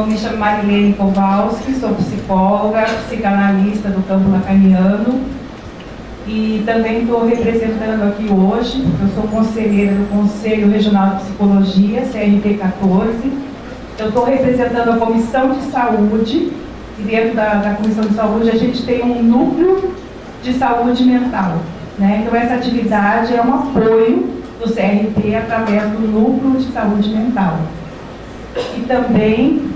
Eu me chamo Marilene Kowalski, sou psicóloga, psicanalista do campo lacaniano e também estou representando aqui hoje, eu sou conselheira do Conselho Regional de Psicologia, CRP 14. Eu estou representando a Comissão de Saúde e dentro da Comissão de Saúde a gente tem um núcleo de saúde mental, né? Então essa atividade é um apoio do CRP através do núcleo de saúde mental. E também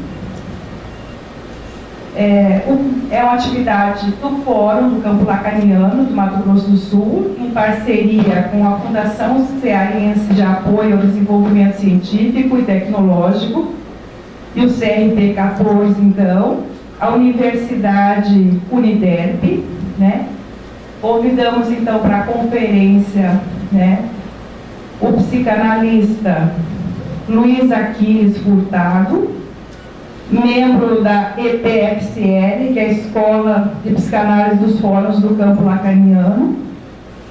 é uma atividade do Fórum do Campo Lacaniano do Mato Grosso do Sul, em parceria com a Fundação Cearense de Apoio ao Desenvolvimento Científico e Tecnológico e o CRP 14, então, a Universidade Uniderp, né? Convidamos, então, para a conferência, né, o psicanalista Luiz Aquiles Furtado, membro da EPFCL, que é a Escola de Psicanálise dos Fóruns do Campo Lacaniano,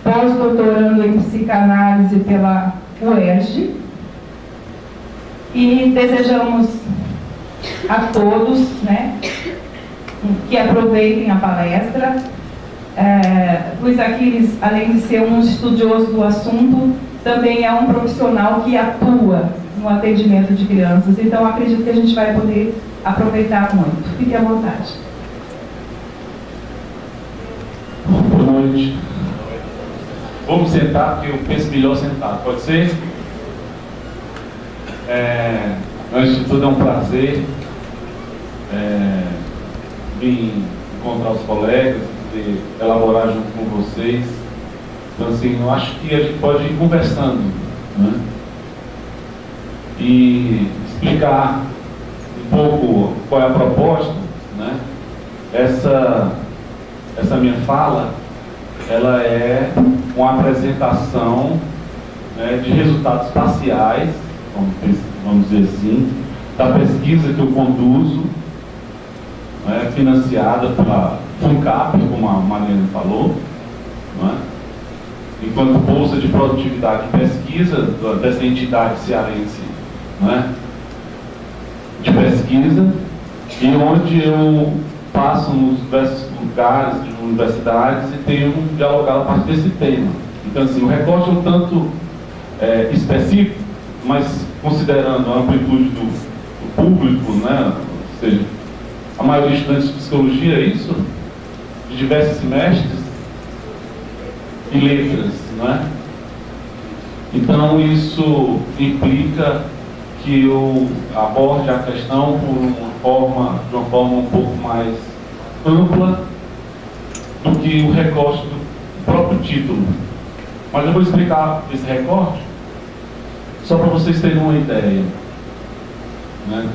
pós-doutorando em psicanálise pela UERJ, e desejamos a todos, né, que aproveitem a palestra. Luiz Aquiles, além de ser um estudioso do assunto, também é um profissional que atua no atendimento de crianças. Então, acredito que a gente vai poder aproveitar muito. Fique à vontade. Boa noite. Vamos sentar, porque eu penso melhor sentado. Pode ser? Antes de tudo, é um prazer vir encontrar os colegas, poder elaborar junto com vocês. Então, assim, eu acho que a gente pode ir conversando, né? E explicar um pouco qual é a proposta, né? Essa minha fala, ela é uma apresentação, né, de resultados parciais, vamos dizer assim, da pesquisa que eu conduzo, né, financiada pela FUNCAP, como a Mariana falou, né, enquanto bolsa de produtividade e pesquisa dessa entidade cearense, né, de pesquisa, e onde eu passo nos diversos lugares de universidades e tenho dialogado a partir desse tema. Então, assim, o recorte é um tanto específico, mas considerando a amplitude do público, né, ou seja, a maioria de estudantes de psicologia, é isso, de diversos semestres, e letras, não é? Então, isso implica que eu aborde a questão de uma forma um pouco mais ampla do que o recorte do próprio título. Mas eu vou explicar esse recorte só para vocês terem uma ideia, né?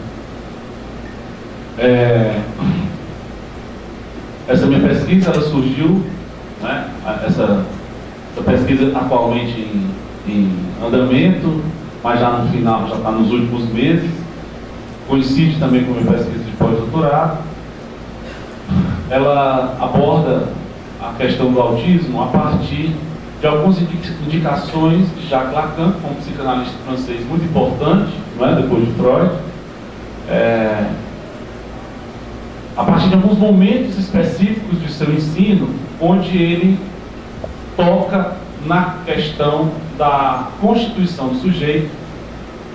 Essa minha pesquisa, ela surgiu, né? Essa pesquisa atualmente em andamento, mas já no final, já está nos últimos meses, coincide também com a minha pesquisa de pós-doutorado. Ela aborda a questão do autismo a partir de algumas indicações de Jacques Lacan, um psicanalista francês muito importante, não é? Depois de Freud, a partir de alguns momentos específicos de seu ensino, onde ele toca na questão da constituição do sujeito,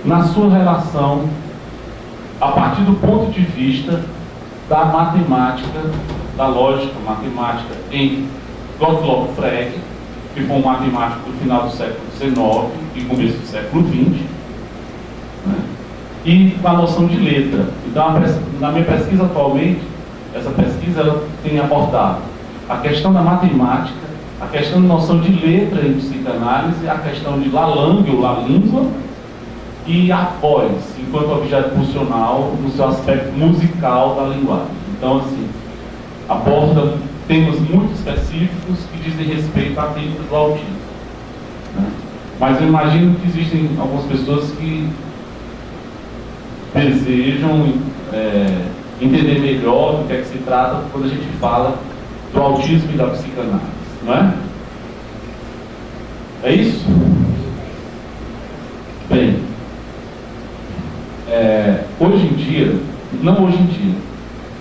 na sua relação, a partir do ponto de vista da matemática, da lógica matemática em Gottlob Frege, que foi um matemático do final do século XIX e começo do século XX, né? E com a noção de letra. Então, na minha pesquisa atualmente, essa pesquisa ela tem abordado a questão da matemática, a questão da noção de letra em psicanálise, a questão de la langue ou la língua, e a voz, enquanto objeto funcional no seu aspecto musical da linguagem. Então, assim, aborda temas muito específicos que dizem respeito à técnica do autismo, né? Mas eu imagino que existem algumas pessoas que desejam entender melhor do que é que se trata quando a gente fala do autismo e da psicanálise, não é? É isso? Bem, hoje em dia não hoje em dia.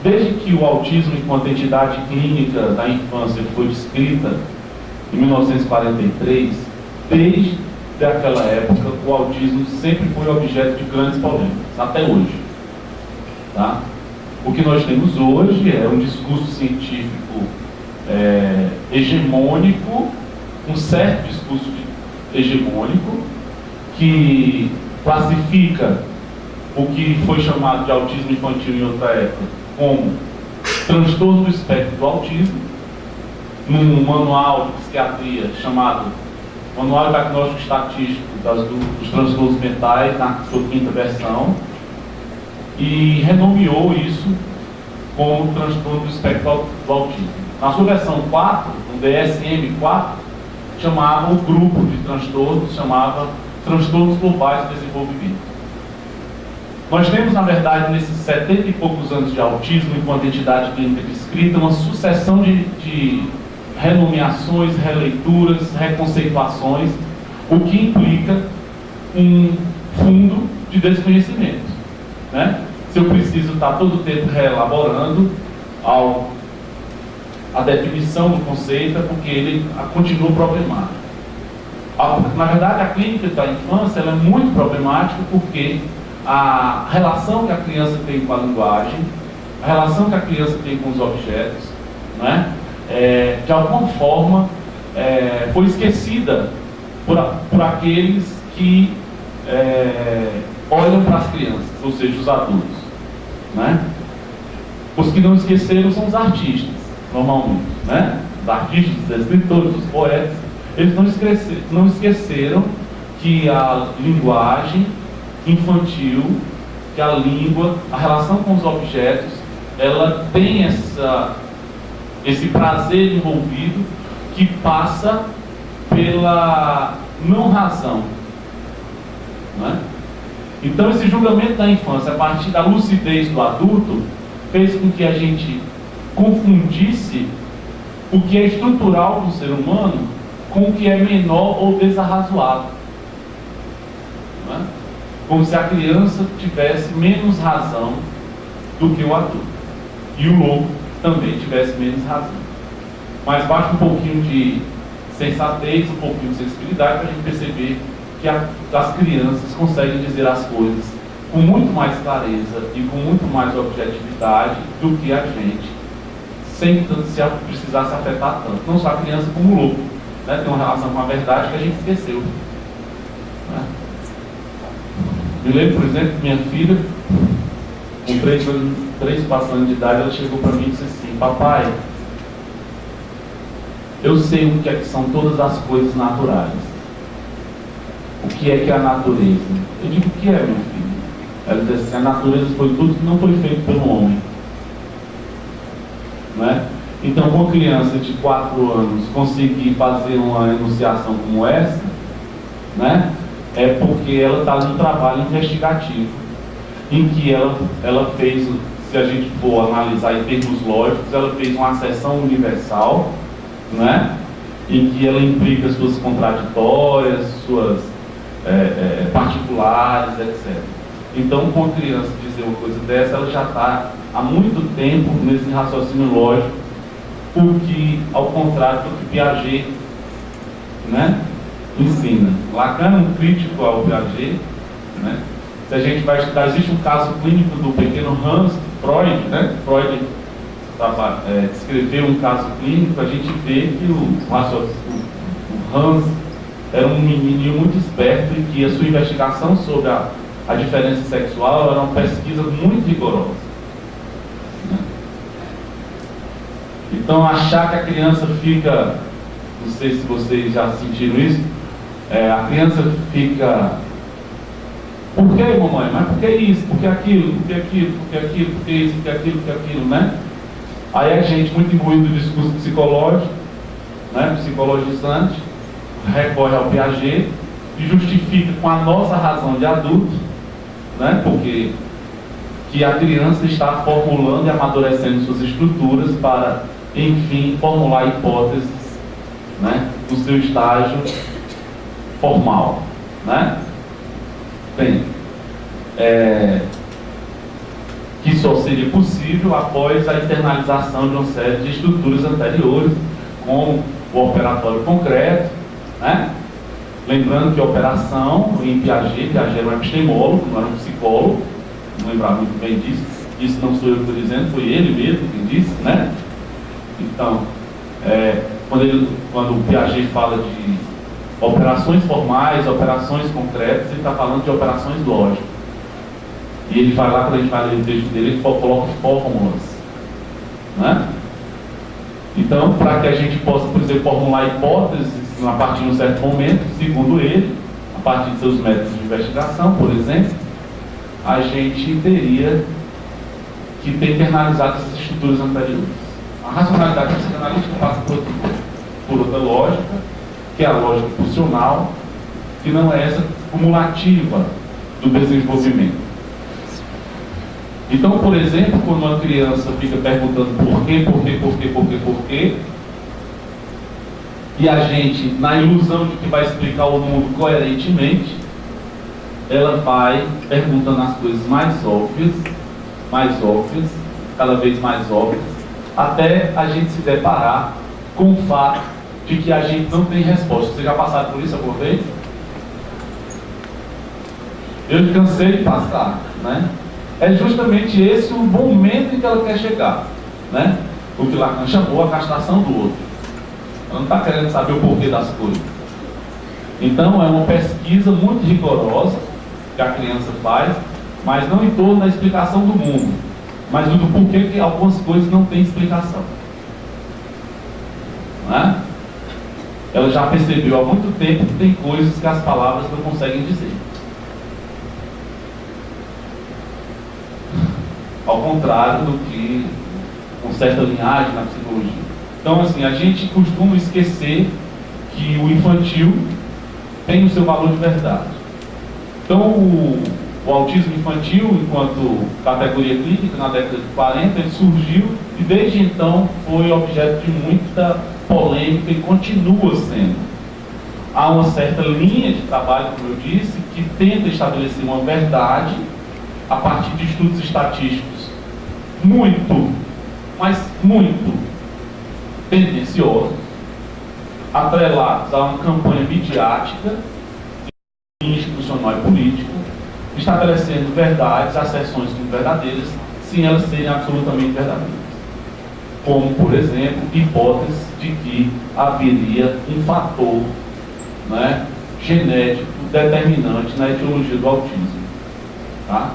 Desde que o autismo enquanto entidade clínica da infância foi descrita em 1943, desde aquela época o autismo sempre foi objeto de grandes polêmicas, até hoje. Tá? O que nós temos hoje é um discurso científico hegemônico, um certo discurso hegemônico, que classifica o que foi chamado de autismo infantil em outra época como transtorno do espectro do autismo, num manual de psiquiatria chamado Manual Diagnóstico Estatístico dos Transtornos Mentais, na sua 5ª versão, e renomeou isso como transtorno do espectro do autismo. Na sua versão 4, no DSM-4, chamava o grupo de transtornos, chamava transtornos globais de desenvolvimento. Nós temos, na verdade, nesses 70 e poucos anos de autismo, enquanto entidade clínica descrita, uma sucessão de renomeações, releituras, reconceituações, o que implica um fundo de desconhecimento. Né? Se eu preciso estar todo o tempo reelaborando a definição do conceito, é porque ele continua problemático. Na verdade, a clínica da infância ela é muito problemática porque a relação que a criança tem com a linguagem, a relação que a criança tem com os objetos, né, de alguma forma foi esquecida por aqueles que olham para as crianças, ou seja, os adultos. Né? Os que não esqueceram são os artistas, normalmente. Né? Os artistas, os escritores, os poetas, eles não esqueceram que a linguagem infantil, que a língua, a relação com os objetos, ela tem esse prazer envolvido que passa pela não razão. Né? Então esse julgamento da infância, a partir da lucidez do adulto, fez com que a gente confundisse o que é estrutural do ser humano com o que é menor ou desarrazoado. Né? Como se a criança tivesse menos razão do que o adulto. E o louco também tivesse menos razão. Mas basta um pouquinho de sensatez, um pouquinho de sensibilidade para a gente perceber que as crianças conseguem dizer as coisas com muito mais clareza e com muito mais objetividade do que a gente, sem precisar se afetar tanto. Não só a criança como o louco. Né? Tem uma relação com a verdade que a gente esqueceu. Né? Me lembro, por exemplo, que minha filha, com 3, 4 anos de idade, ela chegou para mim e disse assim: papai, eu sei o que é que são todas as coisas naturais. O que é a natureza? Eu digo: o que é, meu filho? Ela disse assim: a natureza foi tudo que não foi feito pelo homem. Né? Então, com uma criança de 4 anos conseguir fazer uma enunciação como essa, né, é porque ela está num trabalho investigativo, em que ela fez, se a gente for analisar em termos lógicos, ela fez uma acessão universal, né, em que ela implica suas contraditórias, suas particulares, etc. Então, com a criança dizer uma coisa dessa, ela já está há muito tempo nesse raciocínio lógico, o que, ao contrário do que Piaget, né, ensina. Lacan é um crítico ao Piaget. Né? Se a gente vai estudar, existe um caso clínico do pequeno Hans Freud, né? Freud descreveu um caso clínico, a gente vê que o Hans era um menininho muito esperto e que a sua investigação sobre a diferença sexual era uma pesquisa muito rigorosa. Né? Então, achar que a criança fica, não sei se vocês já sentiram isso, a criança fica: por que, mamãe? Mas por que isso? Por que aquilo? Por que aquilo? Por que aquilo? Por que isso? Por que aquilo? Por que aquilo? Né? Aí a gente, muito imbuído do discurso psicológico, né, psicologizante, recorre ao Piaget e justifica com a nossa razão de adulto, né, porque que a criança está formulando e amadurecendo suas estruturas para, enfim, formular hipóteses, né, no seu estágio formal. Né? Bem, que só seria possível após a internalização de uma série de estruturas anteriores, como o operatório concreto, né? Lembrando que a operação em Piaget era um epistemólogo, não era um psicólogo, não lembrava muito bem disso, isso não sou eu que estou dizendo, foi ele mesmo quem disse, né? Então, quando o Piaget fala de operações formais, operações concretas, ele está falando de operações lógicas. E ele vai lá, quando a gente vai ler o texto dele, ele coloca fórmulas, né? Então, para que a gente possa, por exemplo, formular hipóteses a partir de um certo momento, segundo ele, a partir de seus métodos de investigação, por exemplo, a gente teria que ter internalizado essas estruturas anteriores. A racionalidade psicanalítica passa por outra lógica, que é a lógica pulsional, que não é essa cumulativa do desenvolvimento. Então, por exemplo, quando uma criança fica perguntando por quê, e a gente, na ilusão de que vai explicar o mundo coerentemente, ela vai perguntando as coisas mais óbvias, cada vez mais óbvias, até a gente se deparar com o fato de que a gente não tem resposta. Vocês já passaram por isso alguma vez? Eu cansei de passar, né? É justamente esse o momento em que ela quer chegar, né? O que Lacan chamou a castração do outro. Ela não está querendo saber o porquê das coisas. Então é uma pesquisa muito rigorosa que a criança faz, mas não em torno da explicação do mundo, mas do porquê que algumas coisas não têm explicação, não é? Ela já percebeu há muito tempo que tem coisas que as palavras não conseguem dizer. Ao contrário do que com certa linhagem na psicologia. Então, assim, a gente costuma esquecer que o infantil tem o seu valor de verdade. Então, o autismo infantil, enquanto categoria clínica, na década de 40, ele surgiu e desde então foi objeto de muita polêmica e continua sendo. Há uma certa linha de trabalho, como eu disse, que tenta estabelecer uma verdade a partir de estudos estatísticos muito tendenciosos, atrelados a uma campanha midiática, institucional e política, estabelecendo verdades, asserções como verdadeiras, sem elas serem absolutamente verdadeiras. Como, por exemplo, hipótese de que haveria um fator, né, genético determinante na etiologia do autismo. Tá?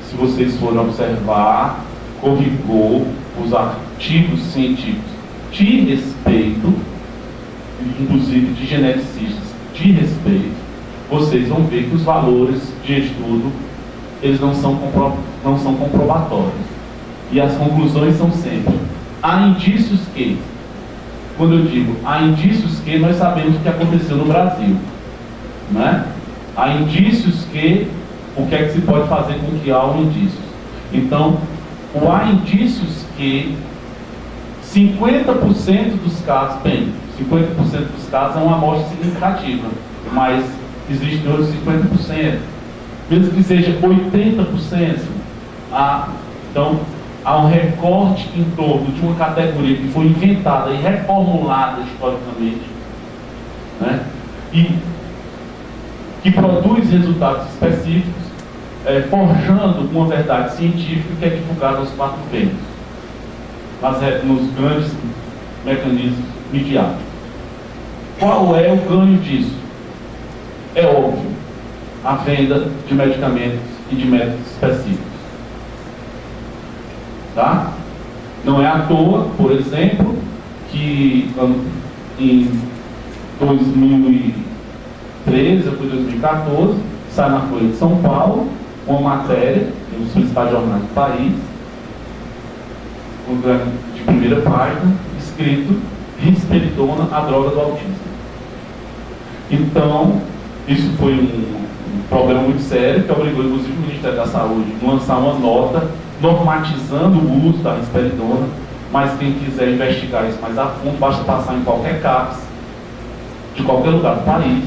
Se vocês forem observar, com rigor, os artigos científicos de respeito, inclusive de geneticistas de respeito, vocês vão ver que os valores de estudo eles não são comprobatórios. E as conclusões são sempre: há indícios que, quando eu digo há indícios que, nós sabemos o que aconteceu no Brasil, né? Há indícios que, o que é que se pode fazer com que há um indício? Então, o há indícios que 50% dos casos, 50% dos casos é uma amostra significativa, mas existem outros 50%, mesmo que seja 80%, então há um recorte em torno de uma categoria que foi inventada e reformulada historicamente, né? E que produz resultados específicos, forjando uma verdade científica que é divulgada aos quatro ventos, nos grandes mecanismos midiáticos. Qual é o ganho disso? É óbvio, a venda de medicamentos e de métodos específicos. Tá? Não é à toa, por exemplo, que em 2013 ou 2014 sai na Folha de São Paulo uma matéria em um dos principais jornais do país, de primeira página, escrito risperidona, a droga do autismo. Então, isso foi um problema muito sério que obrigou inclusive o Ministério da Saúde a lançar uma nota normatizando o uso da risperidona, mas quem quiser investigar isso mais a fundo, basta passar em qualquer CAPS de qualquer lugar do país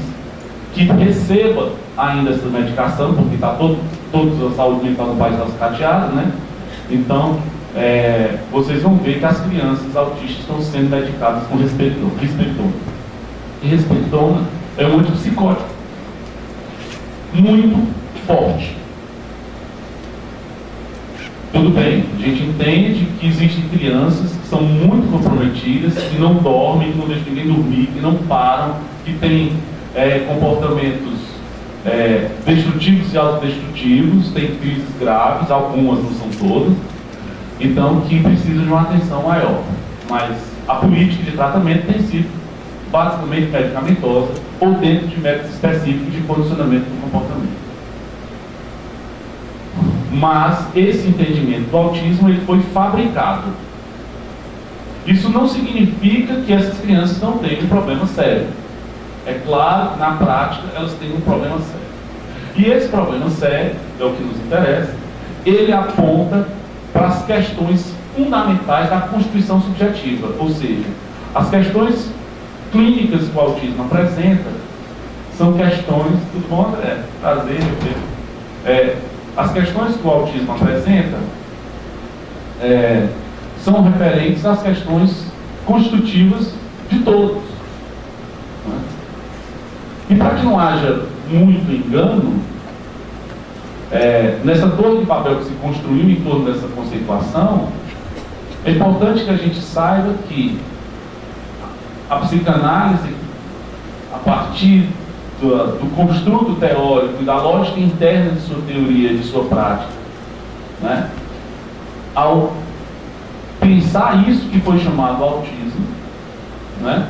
que receba ainda essa medicação, porque está todo todos a saúde mental no país está sucateada, né? Então, vocês vão ver que as crianças autistas estão sendo medicadas com risperidona. E risperidona é um antipsicótico muito forte. Tudo bem, a gente entende que existem crianças que são muito comprometidas, que não dormem, que não deixam ninguém dormir, que não param, que têm comportamentos destrutivos e autodestrutivos, têm crises graves, algumas, não são todas, então que precisam de uma atenção maior. Mas a política de tratamento tem sido basicamente medicamentosa ou dentro de métodos específicos de condicionamento do comportamento. Mas esse entendimento do autismo ele foi fabricado. Isso não significa que essas crianças não tenham um problema sério. É claro que na prática elas têm um problema sério. E esse problema sério, é o que nos interessa, ele aponta para as questões fundamentais da constituição subjetiva, ou seja, as questões clínicas que o autismo apresenta são questões... Tudo bom, André? Prazer, as questões que o autismo apresenta são referentes às questões constitutivas de todos. Né? E para que não haja muito engano, nessa torre de Babel que se construiu em torno dessa conceituação, é importante que a gente saiba que a psicanálise, a partir do construto teórico e da lógica interna de sua teoria e de sua prática, né? Ao pensar isso que foi chamado autismo, né?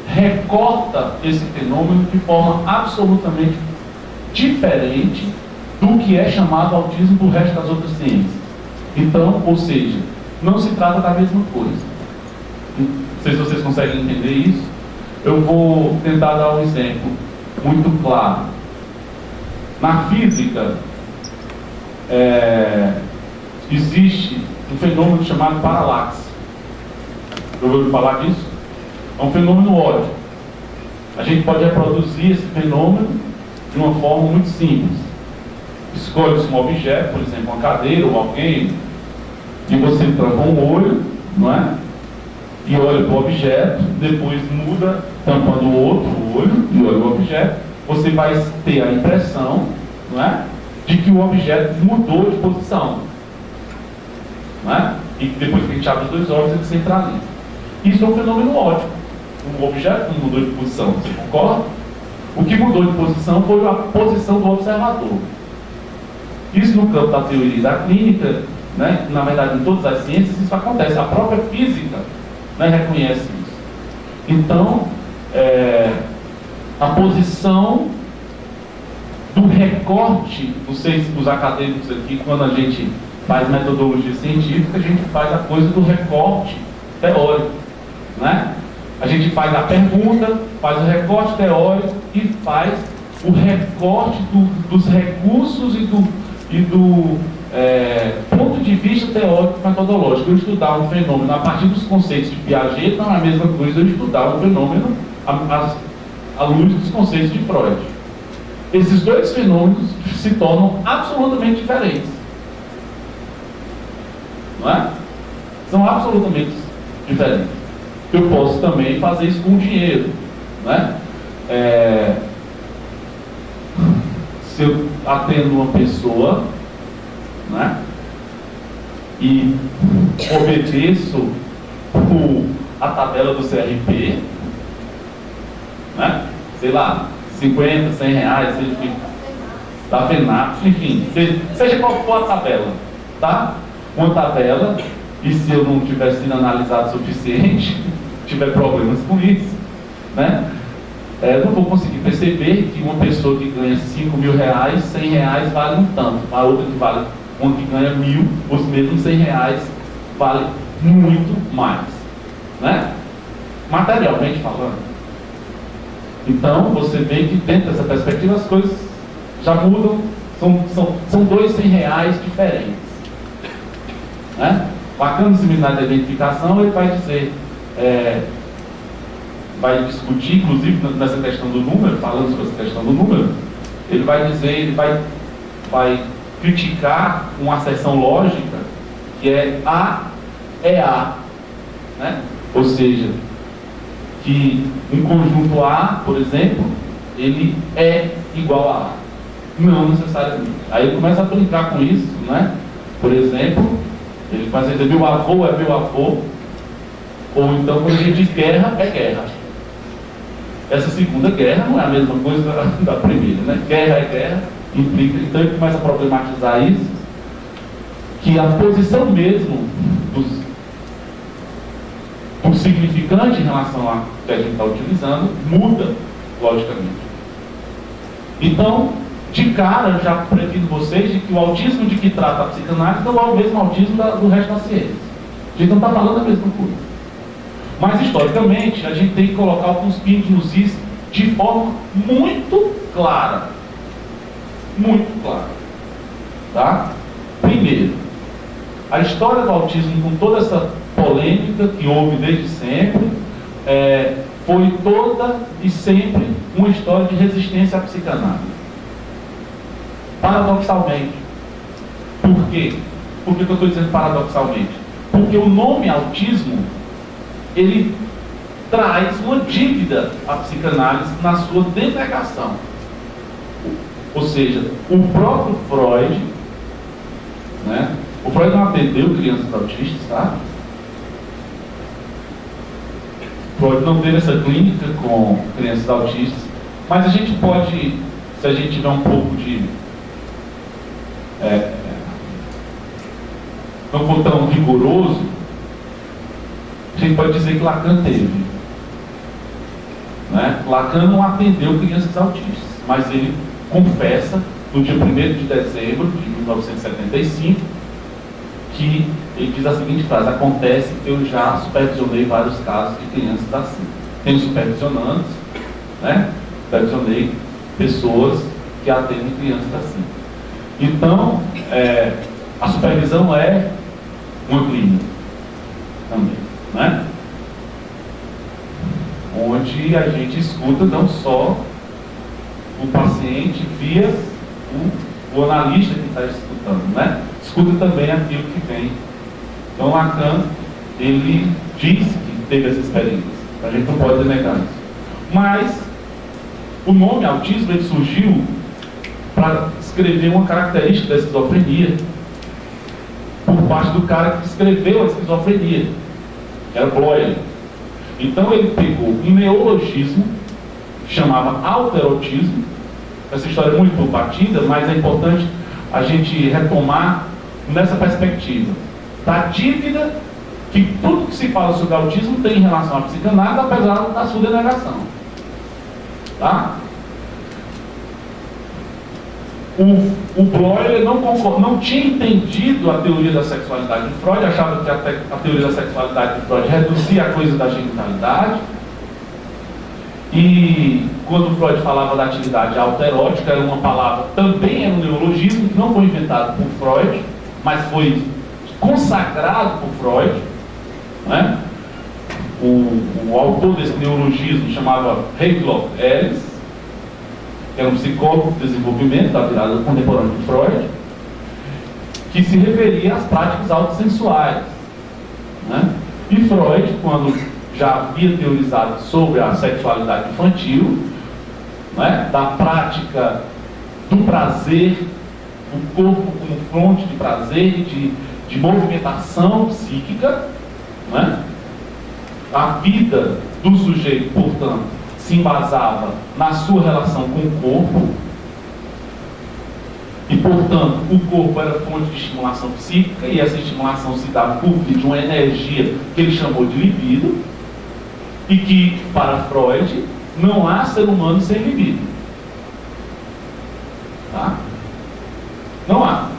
Recorta esse fenômeno de forma absolutamente diferente do que é chamado autismo do resto das outras ciências. Então, ou seja, não se trata da mesma coisa. Não sei se vocês conseguem entender isso. Eu vou tentar dar um exemplo muito claro. Na física, existe um fenômeno chamado paralaxe. Já ouviu falar disso? É um fenômeno óptico. A gente pode reproduzir esse fenômeno de uma forma muito simples. Escolhe-se um objeto, por exemplo, uma cadeira ou alguém, e você tampa um olho, não é? E olha para o objeto, depois muda, tampando o outro olho e olha o objeto, você vai ter a impressão, não é? De que o objeto mudou de posição. Não é? E depois que a gente abre os dois olhos, ele centraliza. Isso é um fenômeno óptico. O objeto não mudou de posição, você concorda? O que mudou de posição foi a posição do observador. Isso no campo da teoria e da clínica, né? Na verdade em todas as ciências, isso acontece. A própria física, né, reconhece isso. Então, a posição do recorte, não sei se os acadêmicos aqui, quando a gente faz metodologia científica, a gente faz a coisa do recorte teórico, né? A gente faz a pergunta, faz o recorte teórico e faz o recorte dos recursos e do ponto de vista teórico metodológico. Eu estudar um fenômeno a partir dos conceitos de Piaget não é a mesma coisa eu estudar um fenômeno à luz dos conceitos de Freud. Esses dois fenômenos se tornam absolutamente diferentes. Não é? São absolutamente diferentes. Eu posso também fazer isso com dinheiro. Não é? Se eu atendo uma pessoa, né, e obedeço a tabela do CRP, né, sei lá, 50, 100 reais, seja da FENAPS, enfim, seja qual for a tabela, tá? Uma tabela, e se eu não tiver sido analisado o suficiente, tiver problemas com isso, né? Eu não vou conseguir perceber que uma pessoa que ganha 5 mil reais, 100 reais vale um tanto, a outra que vale, uma que ganha 1.000, os mesmos 100 reais vale muito mais, né? Materialmente falando. Então você vê que dentro dessa perspectiva as coisas já mudam, são dois 100 reais diferentes, né? Bacana no seminário de identificação, ele vai dizer, vai discutir, inclusive nessa questão do número, falando sobre essa questão do número, ele vai dizer, ele vai criticar uma asserção lógica que é A é A, né? Ou seja, que um conjunto A, por exemplo, ele é igual a A. Não necessariamente. Aí ele começa a brincar com isso, né? Por exemplo, ele faz dizer meu avô é meu avô, ou então quando a gente diz guerra, é guerra. Essa segunda guerra não é a mesma coisa da primeira, né? Guerra é guerra, implica, então ele começa a problematizar isso, que a posição mesmo do significante em relação a que a gente está utilizando muda, logicamente. Então, de cara, eu já previno vocês de que o autismo de que trata a psicanálise não é o mesmo autismo do resto da ciência. A gente não está falando a mesma coisa. Mas, historicamente, a gente tem que colocar alguns pingos nos is de forma muito clara. Muito clara. Tá? Primeiro, a história do autismo, com toda essa polêmica que houve desde sempre, foi toda e sempre uma história de resistência à psicanálise. Paradoxalmente. Por quê? Por que eu estou dizendo paradoxalmente? Porque o nome autismo, ele traz uma dívida à psicanálise na sua denegação. Ou seja, o próprio Freud, né? O Freud não atendeu crianças autistas, tá? Freud não teve essa clínica com crianças autistas, mas a gente pode, se a gente tiver um pouco de não for tão rigoroso, a gente pode dizer que Lacan teve, né? Lacan não atendeu crianças autistas, mas ele confessa no dia 1º de dezembro de 1975 que ele diz a seguinte frase: acontece que eu já supervisionei vários casos de crianças assim. Tenho supervisionantes, né? Supervisionei pessoas que atendem crianças assim. Então, a supervisão é uma clínica também, né? Onde a gente escuta não só o paciente via o analista que está escutando, né? Escuta também aquilo que vem. Então, Lacan, ele diz que teve essa experiência. A gente não pode negar isso. Mas, o nome autismo, ele surgiu para descrever uma característica da esquizofrenia por parte do cara que descreveu a esquizofrenia, que era Bloyer. Então ele pegou um neologismo que chamava alterotismo. Essa história é muito batida, mas é importante a gente retomar nessa perspectiva da dívida que tudo que se fala sobre autismo tem em relação à psicanálise, apesar da sua denegação. Tá? O Bloyer não tinha entendido a teoria da sexualidade de Freud, achava que a teoria da sexualidade de Freud reduzia a coisa da genitalidade. E quando Freud falava da atividade autoerótica, era uma palavra, também era um neologismo que não foi inventado por Freud, mas foi consagrado por Freud, né? O autor desse neologismo chamava Havelock Ellis, que era um psicólogo de desenvolvimento da virada contemporânea de Freud, que se referia às práticas autossensuais, né? E Freud, quando já havia teorizado sobre a sexualidade infantil, né, da prática do prazer, o corpo como fonte de prazer, de movimentação psíquica, né? A vida do sujeito, portanto, se embasava na sua relação com o corpo, e, portanto, o corpo era fonte de estimulação psíquica, e essa estimulação se dava por via de uma energia que ele chamou de libido, e que, para Freud, não há ser humano sem libido. Tá? Não há.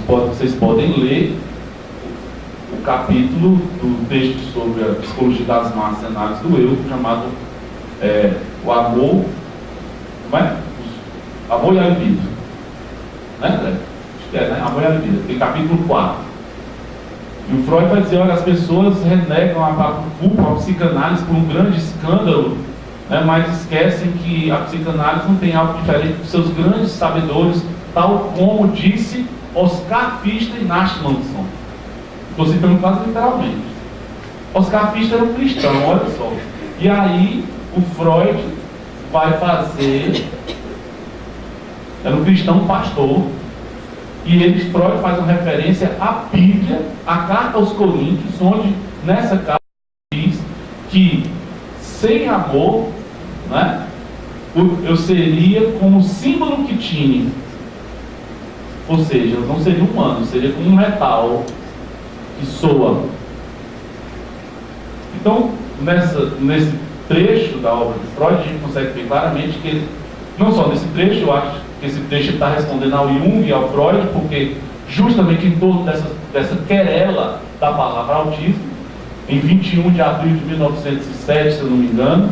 Vocês podem ler o capítulo do texto sobre a psicologia das massas e análise do eu, chamado o amor, como é? Amor e a libido. Né, André? Acho que né? Amor e a libido. Tem capítulo 4. E o Freud vai dizer, olha, as pessoas renegam culpam a psicanálise por um grande escândalo, né, mas esquecem que a psicanálise não tem algo diferente dos seus grandes sabedores tal como disse Oscar Pfister e Nash Manson. Estou citando quase literalmente. Oscar Pfister era um cristão, olha só. E aí o Freud vai fazer, era um cristão pastor, e Freud faz uma referência à Bíblia, à carta aos Coríntios, onde nessa carta diz que sem amor, né, eu seria como o símbolo que tinha. Ou seja, eu não seria humano, seria como um metal que soa. Então, nesse trecho da obra de Freud, a gente consegue ver claramente que ele, não só nesse trecho, eu acho que esse trecho está respondendo ao Jung e ao Freud, porque justamente em torno dessa querela da palavra autismo, em 21 de abril de 1907, se eu não me engano,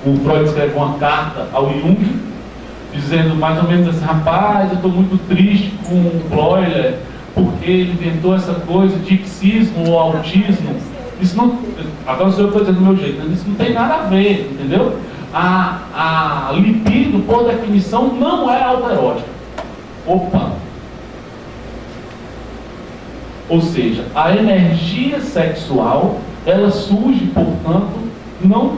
o Freud escreveu uma carta ao Jung, dizendo mais ou menos assim: rapaz, eu estou muito triste com o Bleuler, porque ele inventou essa coisa de psiquismo ou autismo. Isso não, agora eu estou dizendo do meu jeito, isso não tem nada a ver, entendeu? A libido, por definição, não é autoerótica. Opa! Ou seja, a energia sexual, ela surge, portanto, não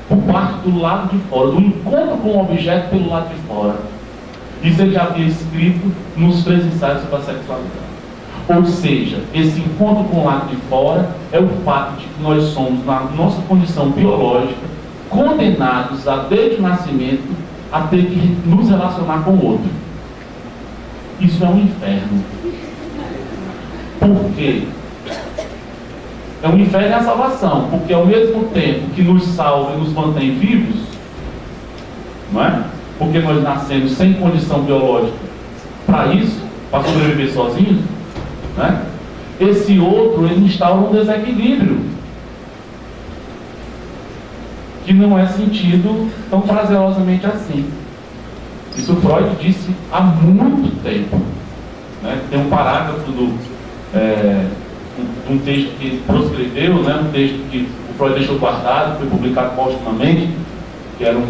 por parte do lado de fora, do encontro com o objeto pelo lado de fora. Isso ele já havia escrito nos 3 ensaios sobre a sexualidade. Ou seja, esse encontro com o lado de fora é o fato de que nós somos, na nossa condição biológica, condenados a, desde o nascimento, a ter que nos relacionar com o outro. Isso é um inferno. Por quê? É um inferno e a salvação, porque ao mesmo tempo que nos salva e nos mantém vivos, não é? Porque nós nascemos sem condição biológica para isso, para sobreviver sozinhos, né? Esse outro, ele instaura um desequilíbrio que não é sentido tão prazerosamente assim. Isso Freud disse há muito tempo, né? Tem um parágrafo um texto que ele proscreveu, né? Um texto que o Freud deixou guardado, foi publicado postumamente, que era um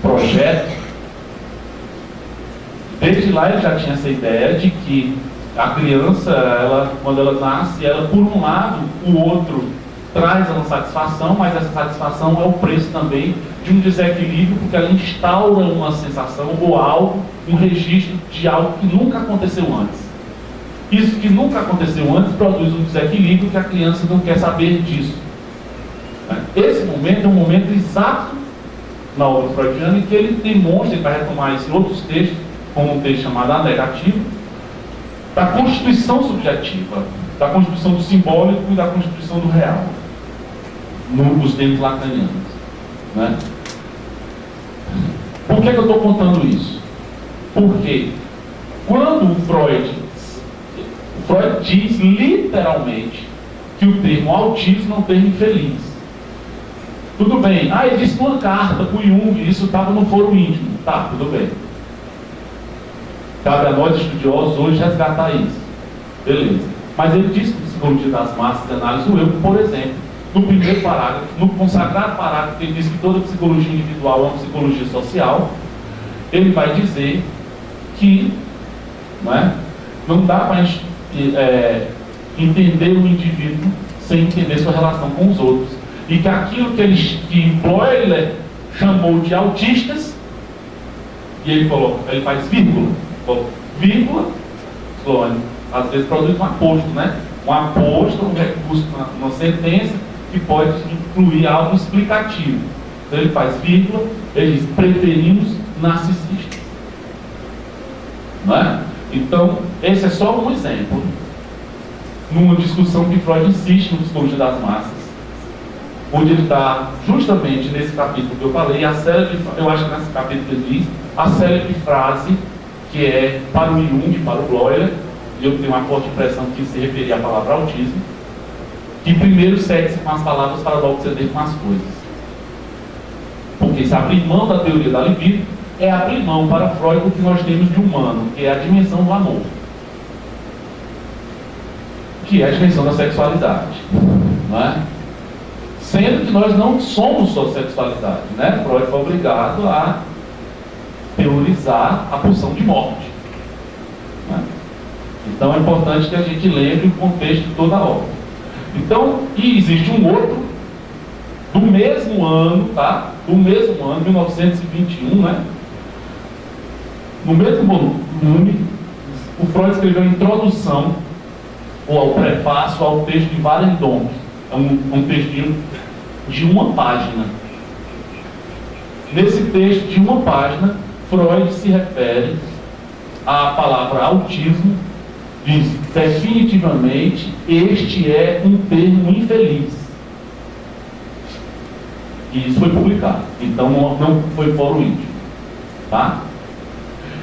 projeto. Desde lá ele já tinha essa ideia de que a criança, quando ela nasce, ela, por um lado, o outro traz uma satisfação, mas essa satisfação é o preço também de um desequilíbrio, porque ela instaura uma sensação ou algo, um registro de algo que nunca aconteceu antes. Isso que nunca aconteceu antes produz um desequilíbrio que a criança não quer saber disso. Esse momento é um momento exato na obra freudiana em que ele demonstra, ele vai retomar isso em outros textos, como um texto chamado A Negativa, da constituição subjetiva, da constituição do simbólico e da constituição do real, nos termos lacanianos, né? Por que eu estou contando isso? Porque quando o Freud diz literalmente que o termo autismo é um termo infeliz. Tudo bem, ele disse uma carta para o Jung, isso estava no foro íntimo. Tá, tudo bem. Cabe a nós, estudiosos, hoje resgatar isso. Beleza. Mas ele disse no Psicologia das Massas e Análise do Eu, por exemplo, no primeiro parágrafo, no consagrado parágrafo, ele diz que toda psicologia individual é uma psicologia social. Ele vai dizer que não dá para entender o indivíduo sem entender sua relação com os outros. E que aquilo que Bleuler chamou de autistas, e ele faz vírgula, clone, às vezes produz um aposto, né? Um aposto, um recurso, uma sentença que pode incluir algo explicativo. Então ele faz vírgula, ele diz: preferimos narcisistas. Não é? Então, esse é só um exemplo, numa discussão que Freud insiste no Psicologia das Massas, onde ele está justamente nesse capítulo que eu falei, eu acho que nesse capítulo ele diz a célebre frase que é para o Jung, para o Bleuler, e eu tenho uma forte impressão que se referia à palavra autismo, que primeiro segue-se com as palavras para logo ceder com as coisas. Porque se abrir mão da teoria da libido é abrir mão para Freud do que nós temos de humano, que é a dimensão do amor, que é a dimensão da sexualidade, não é? Sendo que nós não somos só sexualidade, né? Freud foi obrigado a teorizar a pulsão de morte. Né? Então é importante que a gente lembre o contexto de toda a obra. Então, e existe um outro, do mesmo ano, tá? Do mesmo ano, 1921, né? No mesmo volume, o Freud escreveu a introdução, ou ao prefácio, ao texto de Walendonck. É um textinho de uma página. Nesse texto de uma página, Freud se refere à palavra autismo, diz: definitivamente este é um termo infeliz. E isso foi publicado, então não foi fórum íntimo, tá?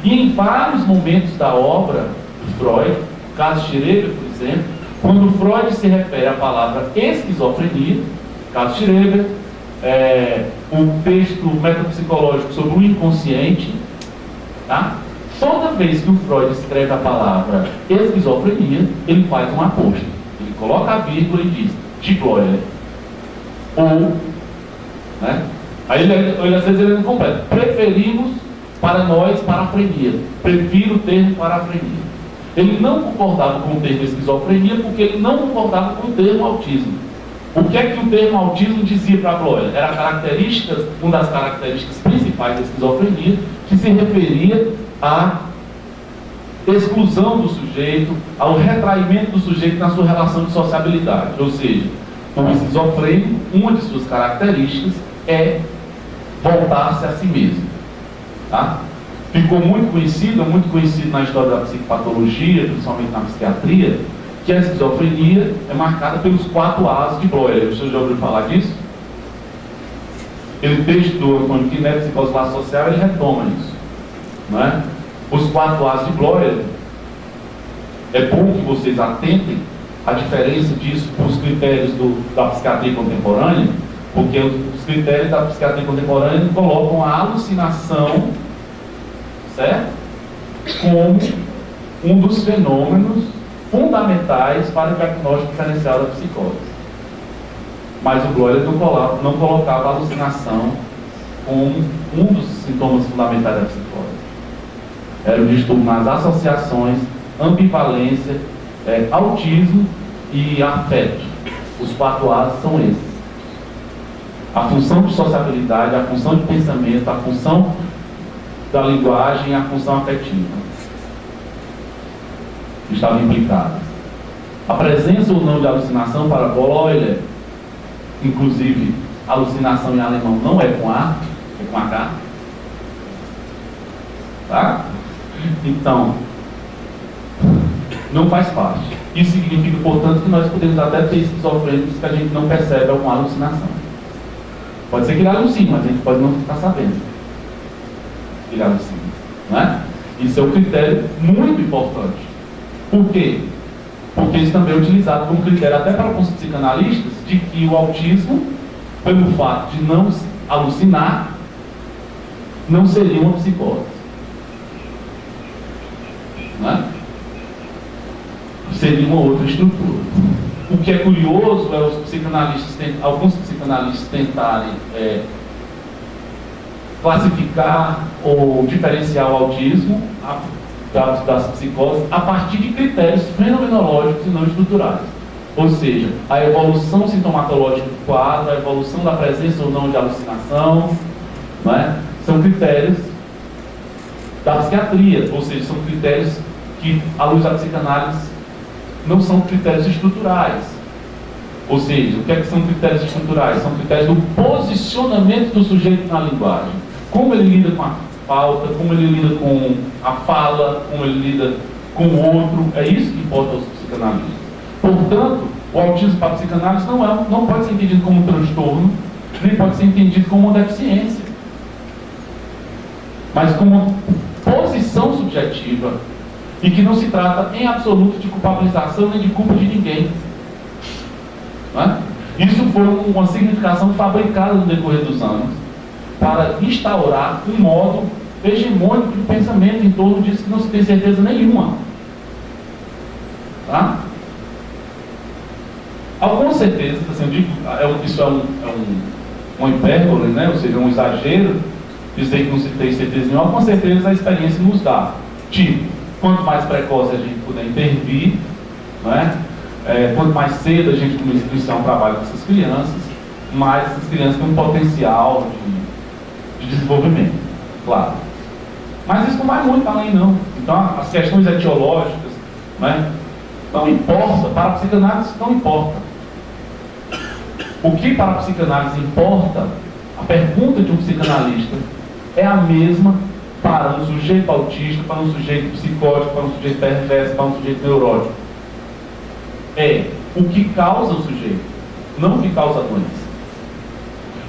E em vários momentos da obra de Freud, o caso Schreber, por exemplo, quando Freud se refere à palavra esquizofrenia, caso Schreber, o texto metapsicológico sobre o inconsciente, tá? Toda vez que o Freud escreve a palavra esquizofrenia, ele faz um aposto. Ele coloca a vírgula e diz: de Glória. Ou, né? Aí ele às vezes ele não completa. Preferimos para nós parafrenia. Prefiro o termo parafrenia. Ele não concordava com o termo esquizofrenia porque ele não concordava com o termo autismo. O que é que o termo autismo dizia para Glória? Era uma das características principais da esquizofrenia, que se referia à exclusão do sujeito, ao retraimento do sujeito na sua relação de sociabilidade. Ou seja, o esquizofrênico, uma de suas características é voltar-se a si mesmo. Tá? Ficou muito conhecido na história da psicopatologia, principalmente na psiquiatria, que a esquizofrenia é marcada pelos 4 A's de Bloyer. O senhor já ouviu falar disso? Aquele texto do Antônio Quinet, Psicose Laço Social, ele retoma isso. Não é? Os 4 A's de Bloyer, é bom que vocês atentem à diferença disso para os critérios da psiquiatria contemporânea, porque os critérios da psiquiatria contemporânea colocam a alucinação, certo? Como um dos fenômenos fundamentais para o diagnóstico diferencial da psicose. Mas o Bloyer não colocava a alucinação como um dos sintomas fundamentais da psicose. Era o distúrbio nas associações, ambivalência, autismo e afeto. Os 4 A's são esses. A função de sociabilidade, a função de pensamento, a função da linguagem e a função afetiva estavam implicadas. A presença ou não de alucinação para Bloyer, inclusive alucinação em alemão não é com A, é com H. Tá? Então, não faz parte. Isso significa, portanto, que nós podemos até ter esquizofrênicos que a gente não percebe alguma alucinação. Pode ser que ele alucine, mas a gente pode não ficar sabendo que ele alucina. Não é? Isso é um critério muito importante. Por quê? Porque isso também é utilizado como critério até para alguns psicanalistas de que o autismo, pelo fato de não alucinar, não seria uma psicose. Não é? Seria uma outra estrutura. O que é curioso é alguns psicanalistas tentarem classificar ou diferenciar o autismo das psicoses a partir de critérios fenomenológicos e não estruturais. Ou seja, a evolução sintomatológica do quadro, a evolução da presença ou não de alucinação, não é? São critérios da psiquiatria, ou seja, são critérios que, à luz da psicanálise, não são critérios estruturais. Ou seja, o que é que são critérios estruturais? São critérios do posicionamento do sujeito na linguagem. Como ele lida com a falta, como ele lida com a fala, como ele lida com o outro. É isso que importa aos psicanalistas. Portanto, o autismo para a psicanálise não pode ser entendido como um transtorno, nem pode ser entendido como uma deficiência, mas como uma posição subjetiva, e que não se trata em absoluto de culpabilização nem de culpa de ninguém. Não é? Isso foi uma significação fabricada no decorrer dos anos para instaurar um modo hegemônico de pensamento em torno disso que não se tem certeza nenhuma. Tá? Algumas certezas, assim, eu digo, isso é uma hipérbole, né? Ou seja, um exagero, dizer que não se tem certeza nenhuma, com certeza a experiência nos dá. Tipo, quanto mais precoce a gente puder intervir, não é? Quanto mais cedo a gente, como instituição, trabalha com essas crianças, mais essas crianças têm um potencial de desenvolvimento, claro. Mas isso não vai muito além, não. Então, as questões etiológicas, né, não importa, para a psicanálise não importa. O que para a psicanálise importa, a pergunta de um psicanalista é a mesma para um sujeito autista, para um sujeito psicótico, para um sujeito perverso, para um sujeito neurótico. É o que causa o sujeito, não o que causa a doença.